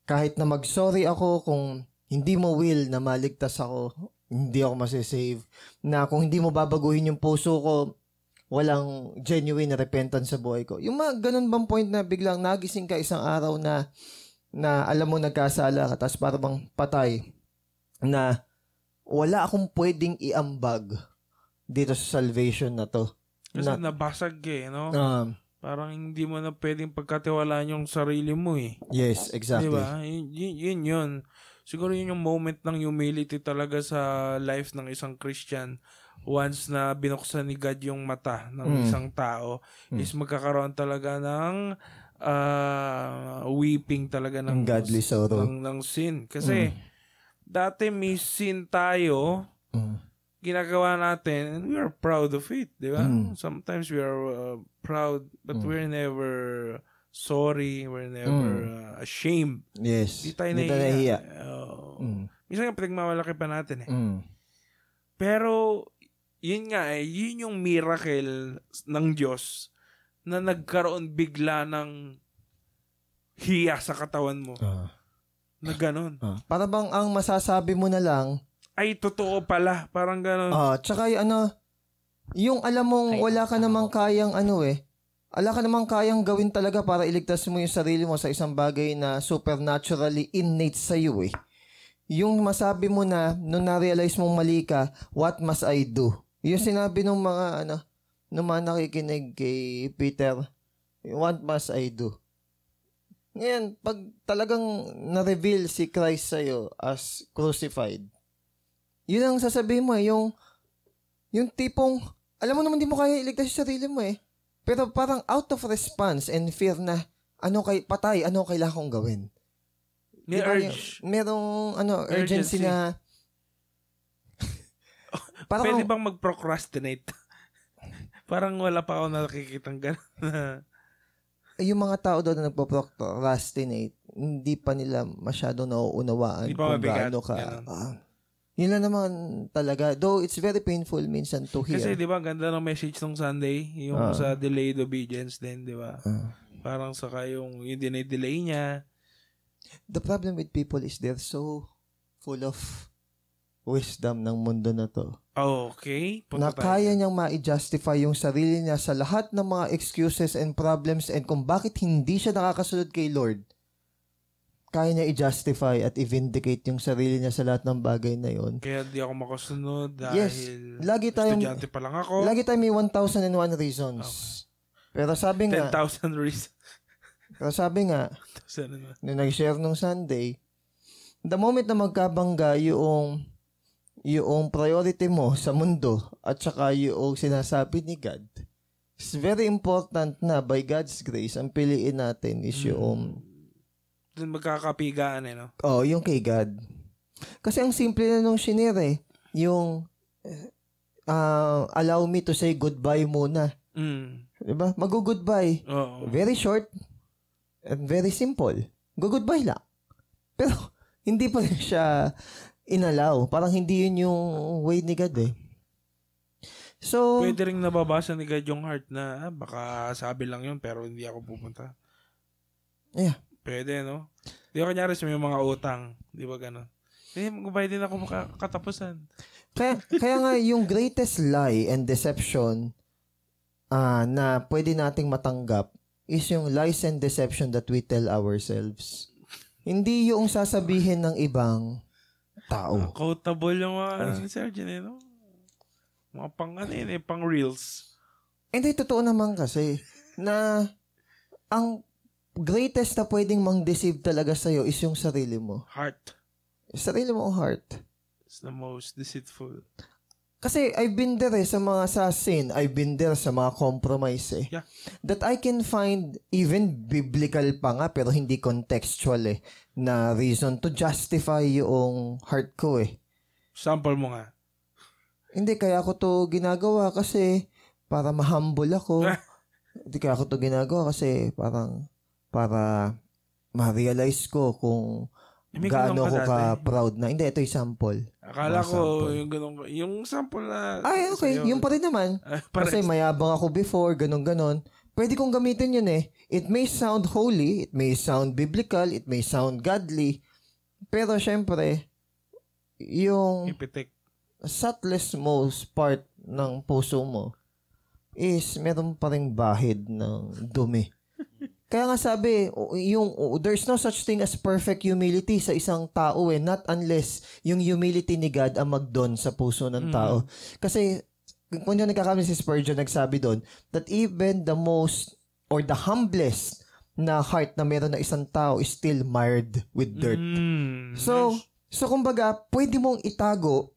kahit na mag-sorry ako kung hindi mo will na maligtas ako, hindi ako masisave, na kung hindi mo babaguhin yung puso ko, walang genuine repentance sa buhay ko. Yung mga ganun bang point na biglang nagising ka isang araw na alam mo nagkasala ka, tapos para bang patay, na wala akong pwedeng iambag dito sa salvation na to. Kasi nabasag no? Parang hindi mo na pwedeng pagkatiwalaan yung sarili mo eh. Yes, exactly. Diba? Yun. Siguro yun yung moment ng humility talaga sa life ng isang Christian. Once na binuksan ni God yung mata ng isang tao, is magkakaroon talaga ng weeping talaga ng godly sorrow. Ng sin. Kasi dati may sin tayo, ginagawa natin, and we are proud of it, di ba? Sometimes we are proud, but we're never sorry, we're never ashamed. Yes. Di tayo nahiya. Minsan nga pinagmamalaki pa natin eh. Pero, yun nga yun yung miracle ng Diyos na nagkaroon bigla ng hiya sa katawan mo. Na ganun. Para bang ang masasabi mo na lang, ay, totoo pala. Parang gano'n. Tsaka yung alam mong wala ka namang kayang wala ka namang kayang gawin talaga para iligtas mo yung sarili mo sa isang bagay na supernaturally innate sa iyo eh. Yung masabi mo na, nung na-realize mong mali ka, what must I do? Yung sinabi ng mga, nung mga nakikinig kay Peter, what must I do? Ngayon, pag talagang na-reveal si Christ sa'yo as crucified, yun ang sasabihin mo yung tipong, alam mo naman di mo kaya iligtas yung sarili mo eh. Pero parang out of response and fear na, patay, ano kailangan kong gawin? May urge. Merong, urgency na, parang, pwede bang mag-procrastinate? Parang wala pa ako nakikitang gano'n. Yung mga tao doon na nagpo-procrastinate, hindi pa nila masyado nauunawaan kung gaano ka. Yun lang naman talaga. Though it's very painful minsan to hear. Kasi di ba ganda ng message ng Sunday, yung sa delayed obedience din, di ba? Parang saka yung dinay-delay niya. The problem with people is they're so full of wisdom ng mundo na to. Okay. Na kaya niyang ma-justify yung sarili niya sa lahat ng mga excuses and problems and kung bakit hindi siya nakakasunod kay Lord. Kaya niya i-justify at i-vindicate yung sarili niya sa lahat ng bagay na yon. Kaya di ako makasunod dahil estudyante pa lang ako. Lagi tayo may 1,001 reasons. Okay. Pero sabi nga 10,000 reasons. Pero sabi nga nung nag-share nung Sunday, the moment na magkabangga yung priority mo sa mundo at saka yung sinasabi ni God, it's very important na by God's grace, ang piliin natin is yung dun magkakapigaan no? Yung kay God. Kasi ang simple na nung shinire, yung allow me to say goodbye muna. Diba? Mag-goodbye. Very short and very simple. Go-goodbye lang. Pero hindi pa rin siya inalaw. Parang hindi yun yung way ni God eh. So, pwede rin nababasa ni God yung heart na baka sabi lang yun pero hindi ako pupunta. Yeah. Pwede, no? Di ba kanyari sa may mga utang? Di ba gano'n? Magbabayad din ako katapusan. Kaya nga yung greatest lie and deception na pwede nating matanggap is yung lies and deception that we tell ourselves. Hindi yung sasabihin ng ibang tao. Quotable yung mga Sergeant, no? Mga pang reels. Hindi, totoo naman kasi na ang greatest na pwedeng mang-deceive talaga sa'yo is yung sarili mo. Heart. Sarili mo heart. It's the most deceitful. Kasi I've been there sa mga sa sin. I've been there sa mga compromise eh. Yeah. That I can find even biblical pa nga pero hindi contextual eh. Na reason to justify yung heart ko eh. Sample mo nga. Hindi, kaya ako to ginagawa kasi para ma-humble ako. Hindi kaya ako to ginagawa kasi para ma-realize ko kung gaano ko ka-proud na. Hindi, ito yung sample. Akala ko yung ganun, yung sample na... Ay, okay. Yung pa rin naman. Kasi mayabang ako before, ganun-ganon. Pwede kong gamitin yun eh. It may sound holy, it may sound biblical, it may sound godly. Pero syempre, yung subtlest most part ng puso mo is meron pa ring bahid ng dumi. Kaya nga sabi, there's no such thing as perfect humility sa isang tao eh. Not unless yung humility ni God ang magdon sa puso ng tao. Kasi, kung yung nagkakamali si Spurgeon, nagsabi doon, that even the most, or the humblest na heart na meron na isang tao is still mired with dirt. So kumbaga, pwede mong itago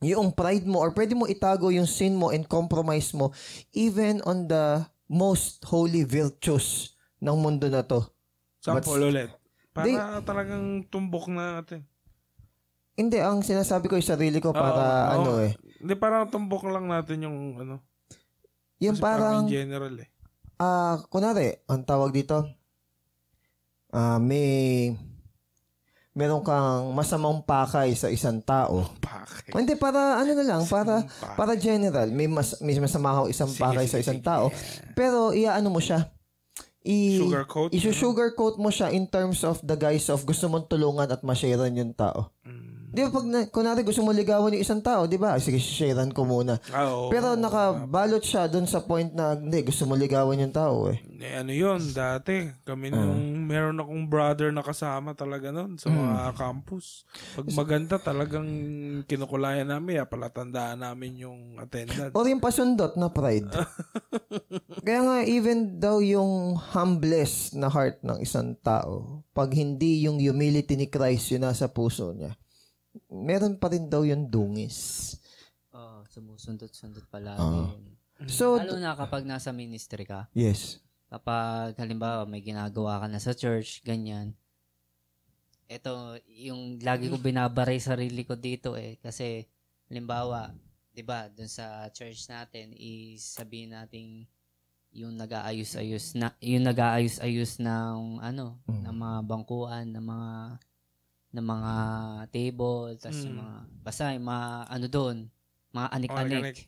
yung pride mo, or pwede mong itago yung sin mo and compromise mo, even on the most holy virtues ng mundo na to. Sample ulit. Para talagang tumbok na natin. Hindi, ang sinasabi ko yung sarili ko para Hindi, parang tumbok lang natin yung yung parang in general eh. Kunwari, ang tawag dito, meron kang masamang pakay sa isang tao. Pakay. Hindi, para para general, may masama ako isang pakay sa isang tao. Pero iaano mo siya? I-sugarcoat mo siya in terms of the guise of gusto mong tulungan at ma-sharean yung tao. Di ba pag kunwari gusto mo ligawan yung isang tao, di ba? Sige, sharean ko muna. Pero nakabalot siya dun sa point na hindi, gusto mo ligawan yung tao eh. Ano yun, dati. Kami nung meron akong brother na kasama talaga nun sa mga campus. Pag maganda talagang kinukulayan namin, palatandaan namin yung attendance. O yung pasundot na pride. Kaya nga, even daw yung humblest na heart ng isang tao, pag hindi yung humility ni Christ yun nasa puso niya, meron pa rin daw yung dungis. Sumusundot-sundot pala. So, lalo na kapag nasa ministry ka. Yes. Kapag halimbawa may ginagawa ka na sa church, ganyan. Ito, yung lagi ko binabaray sarili ko dito eh. Kasi, halimbawa, di ba, dun sa church natin, sabihin natin yung nag-aayos-ayos ng ng mga bangkuan, ng mga table, tas yung mga, basta yung mga doon, mga anik-anik.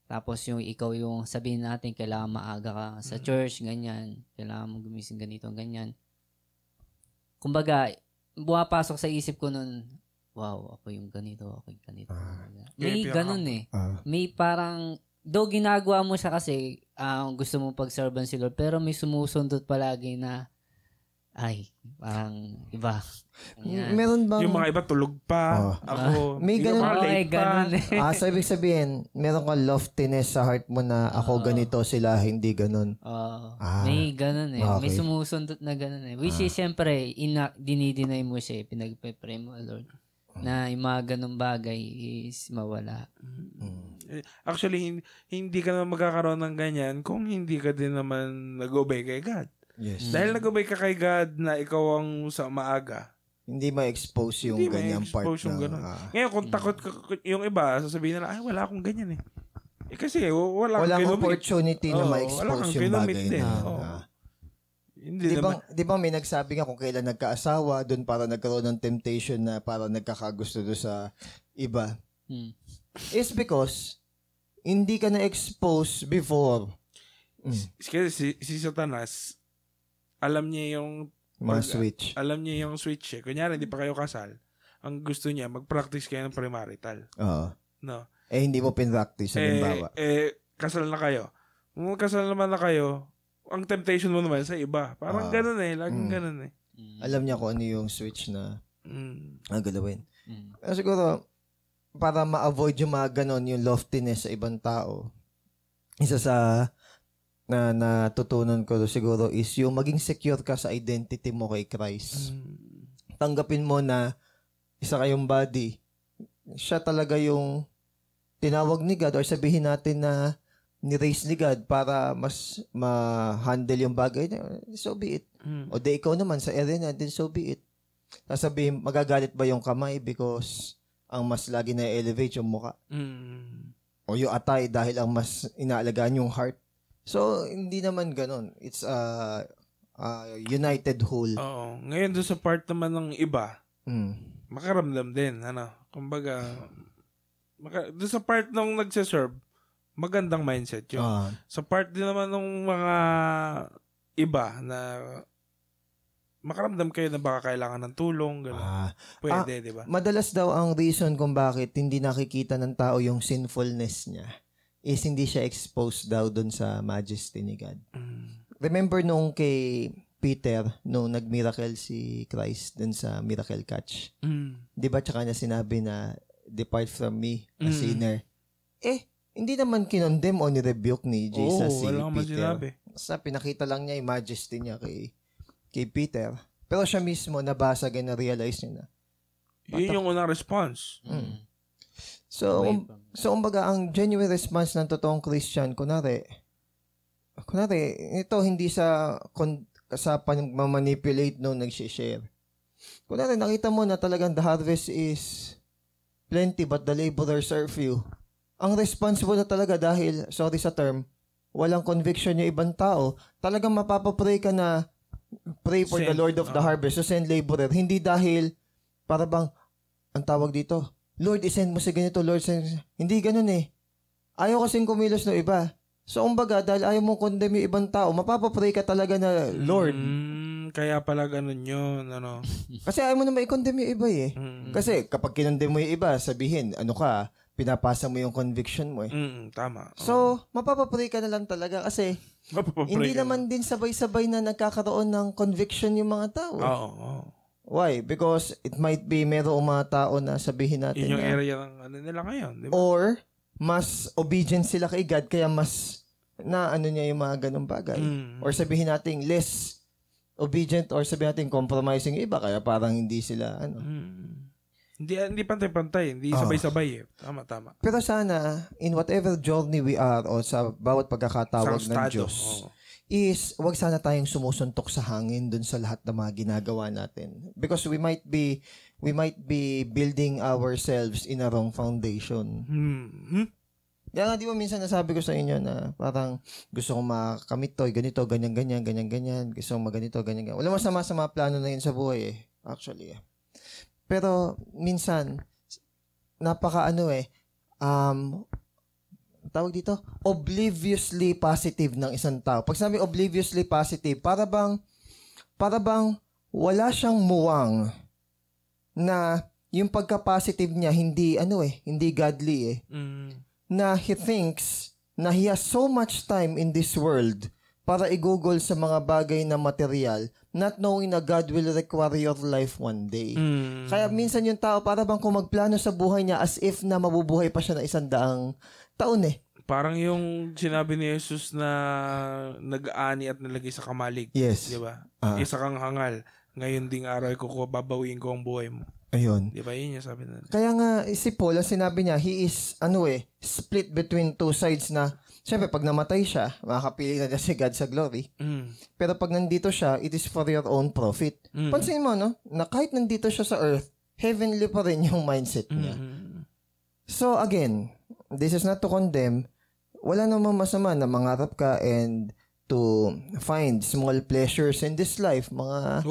Tapos yung ikaw yung sabihin natin, kailangan maaga ka sa church, ganyan. Kailangan mo gumising ganito, ganyan. Kumbaga, bumapasok sa isip ko nun, wow, ako yung ganito, ako yung ganito. May ganun eh. May parang, though ginagawa mo siya kasi, gusto mo pag-serve si Lord, pero may sumusundot palagi na, ay, parang iba. Meron bang... Yung mga iba tulog pa. Ako, may ganun. Ganun eh. So ibig sabihin, meron kang loftiness sa heart mo na ako ganito, sila hindi ganun. May ganun eh. Okay. May sumusundot na ganun eh. Which is, syempre, dinidinay mo siya, pinagpe-pray mo, Lord, na yung mga ganung bagay is mawala. Actually, hindi ka naman magkakaroon ng ganyan kung hindi ka din naman nag-obey kay God. Yes. Dahil nag-obey ka kay God na ikaw ang sa maaga, hindi ma-expose yung ganyang part na... Ngayon, kung takot yung iba, sasabihin nila, ay, wala akong ganyan eh. Kasi walang opportunity na ma-expose yung bagay na... Di ba may nagsabi nga kung kailan nagkaasawa, doon para nagkaroon ng temptation na para nagkakagusto doon sa iba. It's because hindi ka na-expose before. Kasi si Satanas, alam niya yung switch. Alam niya yung switch eh. Kunyari, hindi pa kayo kasal. Ang gusto niya, mag-practice kayo ng premarital. No? Hindi mo pin-practice, halimbawa. Kasal na kayo. Kung kasal naman na kayo, ang temptation mo naman sa iba. Parang ganun eh. Laging ganun eh. Alam niya kung ano yung switch na galawin. Siguro, para ma-avoid yung mga ganun, yung loftiness sa ibang tao, isa sa na natutunan ko siguro is yung maging secure ka sa identity mo kay Christ. Tanggapin mo na isa kayong body. Siya talaga yung tinawag ni God, or sabihin natin na ni-raise ni God para mas ma-handle yung bagay na, so be it. O di ikaw naman sa area na, then so be it. Sasabihin, magagalit ba yung kamay because ang mas lagi na-elevate yung mukha? O yung atay dahil ang mas inaalagaan yung heart? So, hindi naman ganun. It's united whole. Oo. Ngayon doon sa part naman ng iba, makaramdam din, kumbaga, doon sa part nung nagsiserve, magandang mindset yun. Sa part din naman ng mga iba na makaramdam kayo na baka kailangan ng tulong, gano'n. Pwede, di ba? Madalas daw ang reason kung bakit hindi nakikita ng tao yung sinfulness niya is hindi siya exposed daw dun sa majesty ni God. Remember nung kay Peter, nung nag-miracle si Christ dun sa miracle catch? Di ba tsaka niya sinabi na, depart from me, a sinner. Hindi naman kinondem o ni-rebuke ni Jesus si Peter. Basta pinakita lang niya yung majesty niya kay Peter. Pero siya mismo nabasag and na-realize niya na. Yun yung unang response. So, umbaga, ang genuine response ng totoong Christian, kunwari, ito hindi sa pag-manipulate nung nag-share. Kunwari, nakita mo na talagang the harvest is plenty but the laborers are few. Ang responsible na talaga dahil, sorry sa term, walang conviction yung ibang tao, talagang mapapapray ka na pray for the Lord of the harvest to send laborer. Hindi dahil, para bang, ang tawag dito, Lord, isend mo si ganito, Lord, hindi ganun eh. Ayaw kasing kumilos ng iba. So, umbaga, dahil ayaw mong condemn yung ibang tao, mapapapray ka talaga na, Lord. Kaya pala ganun yun, Kasi ayaw mo na mai-condemn yung iba eh. Kasi kapag kinondemn mo yung iba, sabihin, pinapasa mo yung conviction mo eh. Tama. So, mapapapray ka na lang talaga kasi hindi naman din sabay-sabay na nagkakaroon ng conviction yung mga tao. Oo. Why? Because it might be merong mga tao na sabihin natin yun yung area ng nila ngayon. Diba? Or, mas obedient sila kay God kaya mas niya yung mga ganong bagay. Or sabihin natin less obedient or sabihin natin compromising yung iba kaya parang hindi sila Hindi pantay-pantay, hindi sabay-sabay eh. Tama. Pero sana, in whatever journey we are o sa bawat pagkakatawag ng Diyos, is wag sana tayong sumusuntok sa hangin dun sa lahat ng mga ginagawa natin. Because we might be building ourselves in a wrong foundation. Kaya nga, di ba minsan nasabi ko sa inyo na parang gusto kong makamit to, ganito, ganyan. Gusto kong maganito, ganyan. Wala masama sa mga plano na yun sa buhay actually. Pero minsan, tawag dito, obliviously positive ng isang tao. Pag sinabi obliviously positive, para bang wala siyang muwang na yung pagka-positive niya hindi godly na he thinks na he has so much time in this world para igugol sa mga bagay na material, not knowing na God will require your life one day. Kaya minsan yung tao, para bang kung magplano sa buhay niya as if na mabubuhay pa siya na 100 taon Parang yung sinabi ni Jesus na nag-aani at nalagay sa kamalig. Yes. Di ba? Isa kang hangal. Ngayon ding araw ko babawiin ko ang buhay mo. Ayun. Di ba yun yung sabi na? Kaya nga, si Paul, ang sinabi niya, he is, split between two sides na, siyempre, pag namatay siya, makakapili na si God sa glory. Pero pag nandito siya, it is for your own profit. Pansin mo, na kahit nandito siya sa earth, heavenly pa rin yung mindset niya. So, again, this is not to condemn. Wala namang masama na mangarap ka and to find small pleasures in this life, mga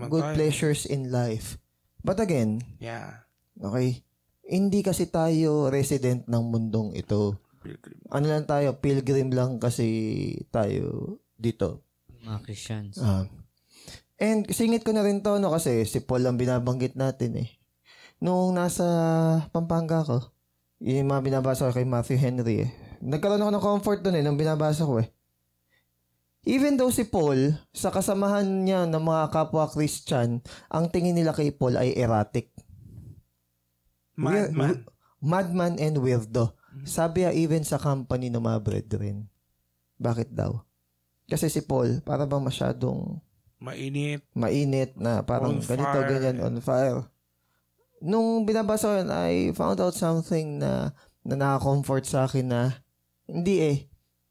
good pleasures in life. But again, okay, hindi kasi tayo resident ng mundong ito. Pilgrim. Ano lang tayo, pilgrim lang kasi tayo dito. Mga Christians. And singit ko na rin to, kasi si Paul lang binabanggit natin Nung nasa Pampanga ko, yung mga binabasa ko kay Matthew Henry Nagkaroon ako ng comfort doon nung binabasa ko Even though si Paul, sa kasamahan niya ng mga kapwa Christian, ang tingin nila kay Paul ay erratic. Madman and weirdo. Sabi even sa company ng mga brethren. Bakit daw? Kasi si Paul, para bang masyadong mainit na parang ganito, ganyan, on fire. Nung binabasa ko yun, I found out something na naka-comfort sa akin na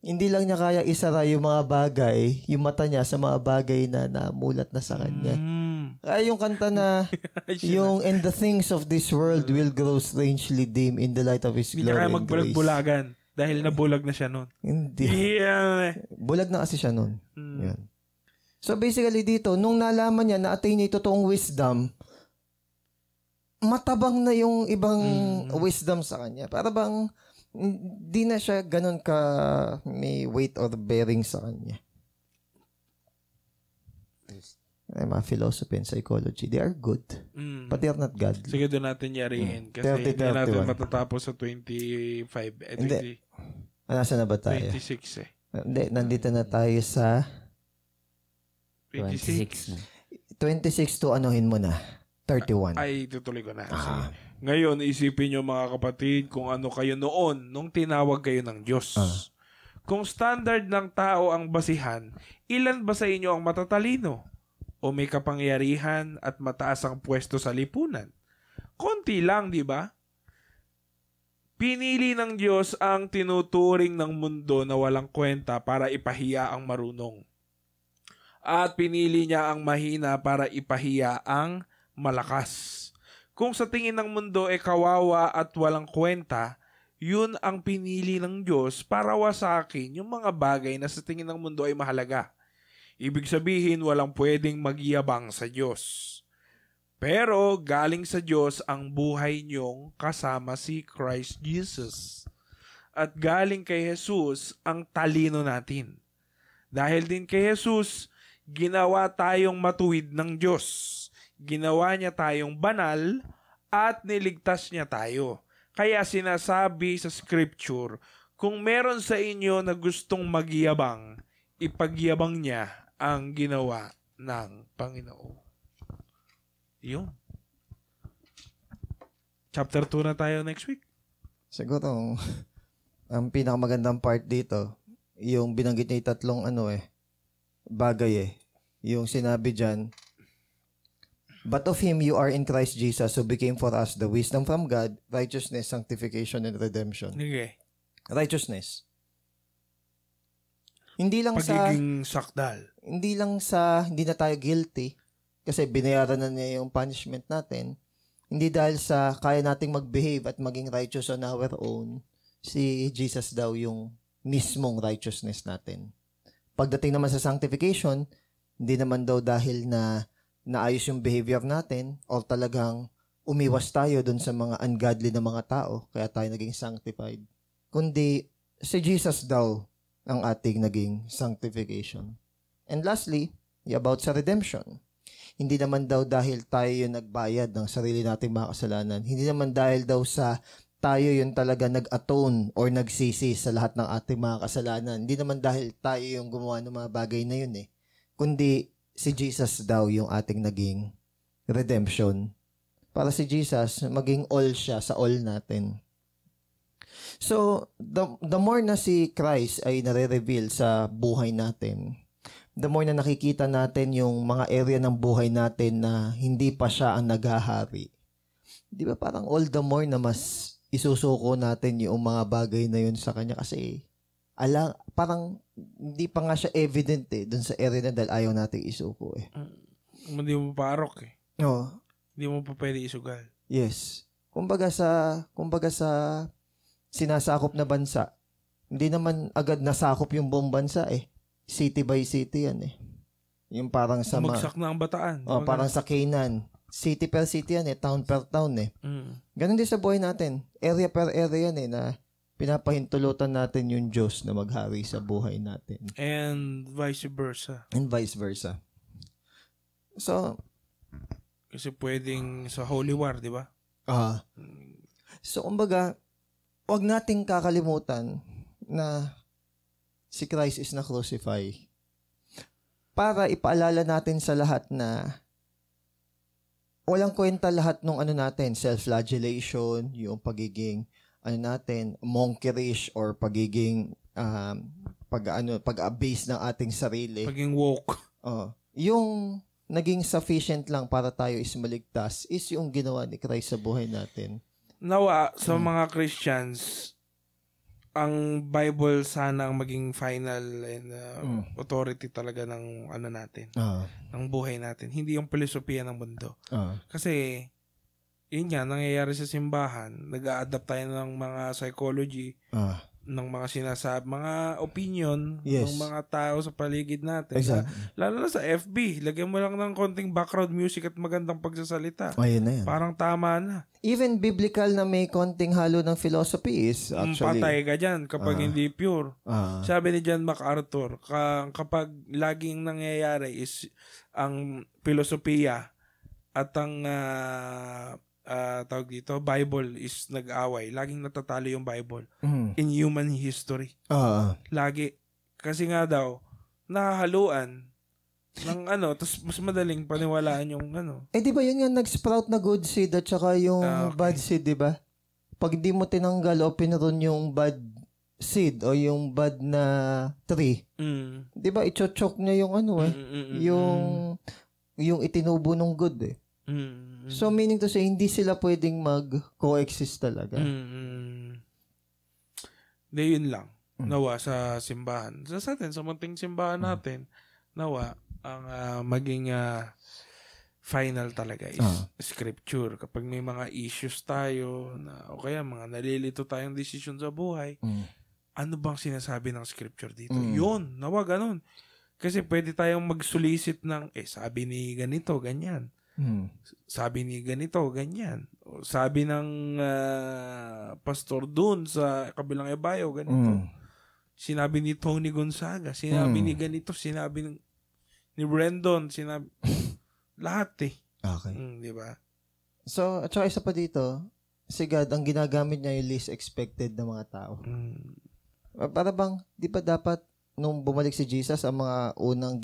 hindi lang niya kaya isara yung mga bagay, yung mata niya sa mga bagay na namulat na sa kanya. Kaya yung kanta na, yung and the things of this world will grow strangely dim in the light of His glory and grace. Hindi niya kaya magbulag-bulagan dahil nabulag na siya nun. Hindi. Bulag na kasi siya nun. Yan. So basically dito, nung nalaman niya na attain niya totoong wisdom, matabang na yung ibang wisdom sa kanya. Para bang di na siya ganun ka may weight or bearing sa kanya. Mga philosophy and psychology, they are good. But they are not God. Sige, doon natin yarihin. Kasi hindi natin matatapos sa 25. Hindi. Nasa na ba tayo? 26 eh. Hindi, nandito na tayo sa 26. 26 to anuhin mo na. 31. Ay, tutuloy ko na. Ngayon, isipin nyo mga kapatid kung ano kayo noon nung tinawag kayo ng Diyos. Kung standard ng tao ang basihan, ilan ba sa inyo ang matatalino? O may kapangyarihan at mataas ang pwesto sa lipunan? Konti lang, di ba? Pinili ng Diyos ang tinuturing ng mundo na walang kwenta para ipahiya ang marunong. At pinili niya ang mahina para ipahiya ang malakas. Kung sa tingin ng mundo ay kawawa at walang kwenta, yun ang pinili ng Diyos para wasakin yung mga bagay na sa tingin ng mundo ay mahalaga. Ibig sabihin, walang pwedeng magyabang sa Diyos. Pero galing sa Diyos ang buhay niyong kasama si Christ Jesus. At galing kay Jesus ang talino natin. Dahil din kay Jesus, ginawa tayong matuwid ng Diyos. Ginawa niya tayong banal at niligtas niya tayo. Kaya sinasabi sa Scripture, kung meron sa inyo na gustong magyabang, ipagyabang niya ang ginawa ng Panginoon. Yun. Chapter 2 na tayo next week. Siguro, ang pinakamagandang part dito, yung binanggit niya tatlong bagay Yung sinabi dyan, but of Him you are in Christ Jesus who became for us the wisdom from God, righteousness, sanctification, and redemption. Okay. Righteousness. Hindi lang pagiging sakdal. Hindi na tayo guilty kasi binayaran na niya yung punishment natin. Hindi dahil sa kaya nating mag-behave at maging righteous on our own. Si Jesus daw yung mismong righteousness natin. Pagdating naman sa sanctification, hindi naman daw dahil na naayos yung behavior natin o talagang umiwas tayo dun sa mga ungodly na mga tao kaya tayo naging sanctified. Kundi si Jesus daw ang ating naging sanctification. And lastly, about sa redemption. Hindi naman daw dahil tayo yung nagbayad ng sarili nating mga kasalanan. Hindi naman dahil daw sa tayo yung talaga nag-atone or nagsisi sa lahat ng ating mga kasalanan. Hindi naman dahil tayo yung gumawa ng mga bagay na yun Kundi si Jesus daw yung ating naging redemption. Para si Jesus, maging all siya sa all natin. So, the more na si Christ ay nare-reveal sa buhay natin, the more na nakikita natin yung mga area ng buhay natin na hindi pa siya ang naghahari. Di ba parang all the more na mas isusuko natin yung mga bagay na yun sa kanya kasi parang hindi pa nga siya evident dun sa area na dahil ayaw natin isuko Hindi mo parok Oo. Hindi mo pa pwede isugal. Yes. Kumbaga sa sinasakop na bansa, hindi naman agad nasakop yung buong bansa City by city yan Yung parang sa Umagsak na ang Bataan. Parang sa Canaan. City per city yan town per town Ganun din sa buhay natin. Area per area yan na pinapahintulutan natin yung Diyos na maghari sa buhay natin. And vice versa. So, kasi pwedeng sa Holy War, di ba? So, kumbaga, huwag nating kakalimutan na si Christ is na-crucify para ipaalala natin sa lahat na walang kwenta lahat ng natin, self-flagellation, yung pagiging monkeyish or pagiging pag-abase ng ating sarili. Pagiging woke. Yung naging sufficient lang para tayo is maligtas is yung ginawa ni Christ sa buhay natin. Nawa, sa mga Christians, ang Bible sana ang maging final and authority talaga ng natin, ng buhay natin. Hindi yung filosofiya ng mundo. Kasi, yun nga, nangyayari sa simbahan, nag-a-adapt tayo ng mga psychology ng mga sinasabi, mga opinion ng mga tao sa paligid natin. Exactly. Lalo na sa FB, lagyan mo lang ng konting background music at magandang pagsasalita. Ayun na yan. Parang tama na. Even biblical na may konting halo ng philosophy is actually... Patay ka dyan kapag hindi pure. Sabi ni John MacArthur, kapag laging nangyayari is ang filosofiya at ang tawag dito, Bible is nag-away. Laging natatalo yung Bible in human history. Lagi. Kasi nga daw, nahahaluan ng tapos mas madaling paniwalaan yung di ba yun nga nag-sprout na good seed at saka yung bad seed, di ba? Pag di mo tinanggal o pinron yung bad seed o yung bad na tree, di ba, ichochok niya yung yung itinubo ng good eh. So, meaning to say, hindi sila pwedeng mag-coexist talaga. Hindi, yun lang. Nawa sa simbahan. Sa atin, sa munting simbahan natin, nawa, ang maging final talaga is scripture. Kapag may mga issues tayo, o kaya mga nalilito tayong desisyon sa buhay, ano bang sinasabi ng scripture dito? Yun, nawa, ganun. Kasi pwede tayong mag-solicit ng, sabi ni ganito, ganyan. Sabi ni ganito, ganyan. O sabi ng pastor dun sa kabilang ebayo, ganito. Sinabi ni Tony Gonzaga, sinabi ni ganito, sinabi ni Brandon, sinabi lahat Okay. Di ba? So, at saka isa pa dito, si God, ang ginagamit niya yung least expected ng mga tao. Para bang, di ba dapat nung bumalik si Jesus, ang mga unang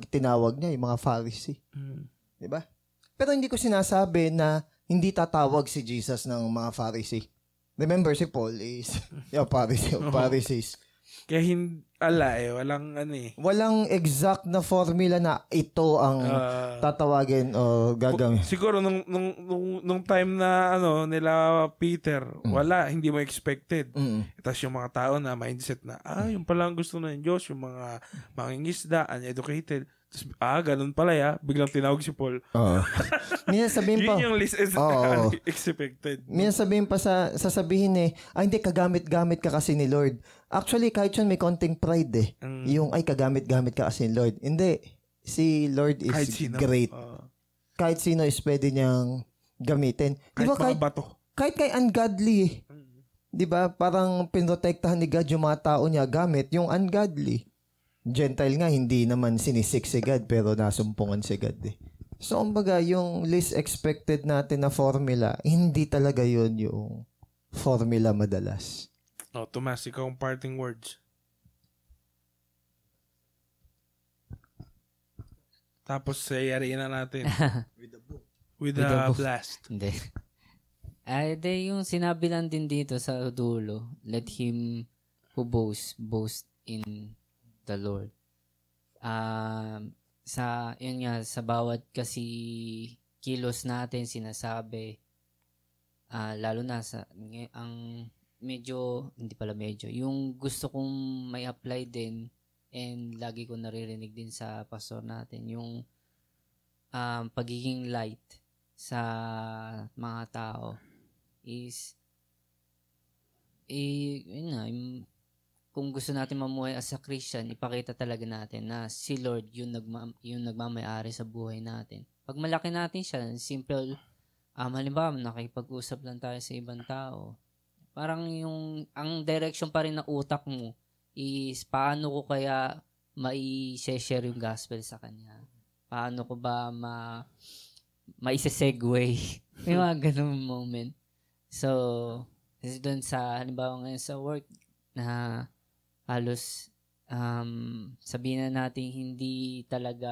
tinawag niya, yung mga Pharisee. Di ba? Pero hindi ko sinasabi na hindi tatawag si Jesus ng mga Pharisee. Remember, si Paul is yung Pharisees. Kaya walang walang exact na formula na ito ang tatawagin o gagawin. Siguro nung time na nila Peter, hindi mo expected. Tapos yung mga tao na mindset na yung pala ang gusto na ng Diyos, yung mga mangingisda, uneducated. Tapos, ganun pala biglang tinawag si Paul. Minsan sabihin pa. Yun yung least expected. Minsan sabihin pa sasabihin hindi, kagamit-gamit ka kasi ni Lord. Actually, kahit yun may konting pride Yung, kagamit-gamit ka kasi ni Lord. Hindi. Si Lord is great. Kahit sino is pwede niyang gamitin. Kahit mga bato. Kahit kay ungodly. Diba? Parang pinrotektahan ni God yung mga tao niya gamit yung ungodly. Gentile nga, hindi naman sinisik si God, pero nasumpungan si God So, kumbaga, yung least expected natin na formula, hindi talaga yun yung formula madalas. Tomas, ikaw ang parting words. Tapos, yariin na natin. With a blast. Hindi. Yung sinabi lang din dito sa dulo, let him who boast in the Lord. Sa bawat kasi kilos natin sinasabi, lalo na yung gusto kong may apply din and lagi ko naririnig din sa pastor natin, yung pagiging light sa mga tao is kung gusto natin mamuhay as a Christian, ipakita talaga natin na si Lord yung nagmamay-ari sa buhay natin. Pag malaki natin siya, simple, halimbawa, nakipag-usap lang tayo sa ibang tao. Parang ang direction pa rin ng utak mo is paano ko kaya mai-share yung gospel sa kanya? Paano ko ba ma-segue? May mga ganung moment. So, doon halimbawa ngayon sa work, na halos sabihin na natin hindi talaga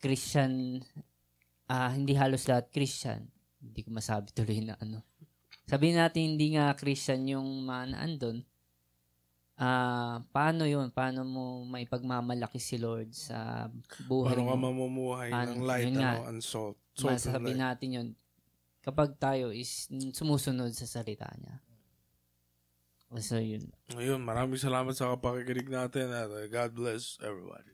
Christian, hindi halos lahat Christian. Hindi ko masabi tuloy na Sabihin natin hindi nga Christian yung mga naandun. Paano yun? Paano mo maipagmamalaki si Lord sa buhay mo? Paano ka mamumuhay ng light and salt? Masasabi natin yun kapag tayo is sumusunod sa salita niya. So, yun. Ayun, maraming salamat sa kapakikinig natin at God bless everybody.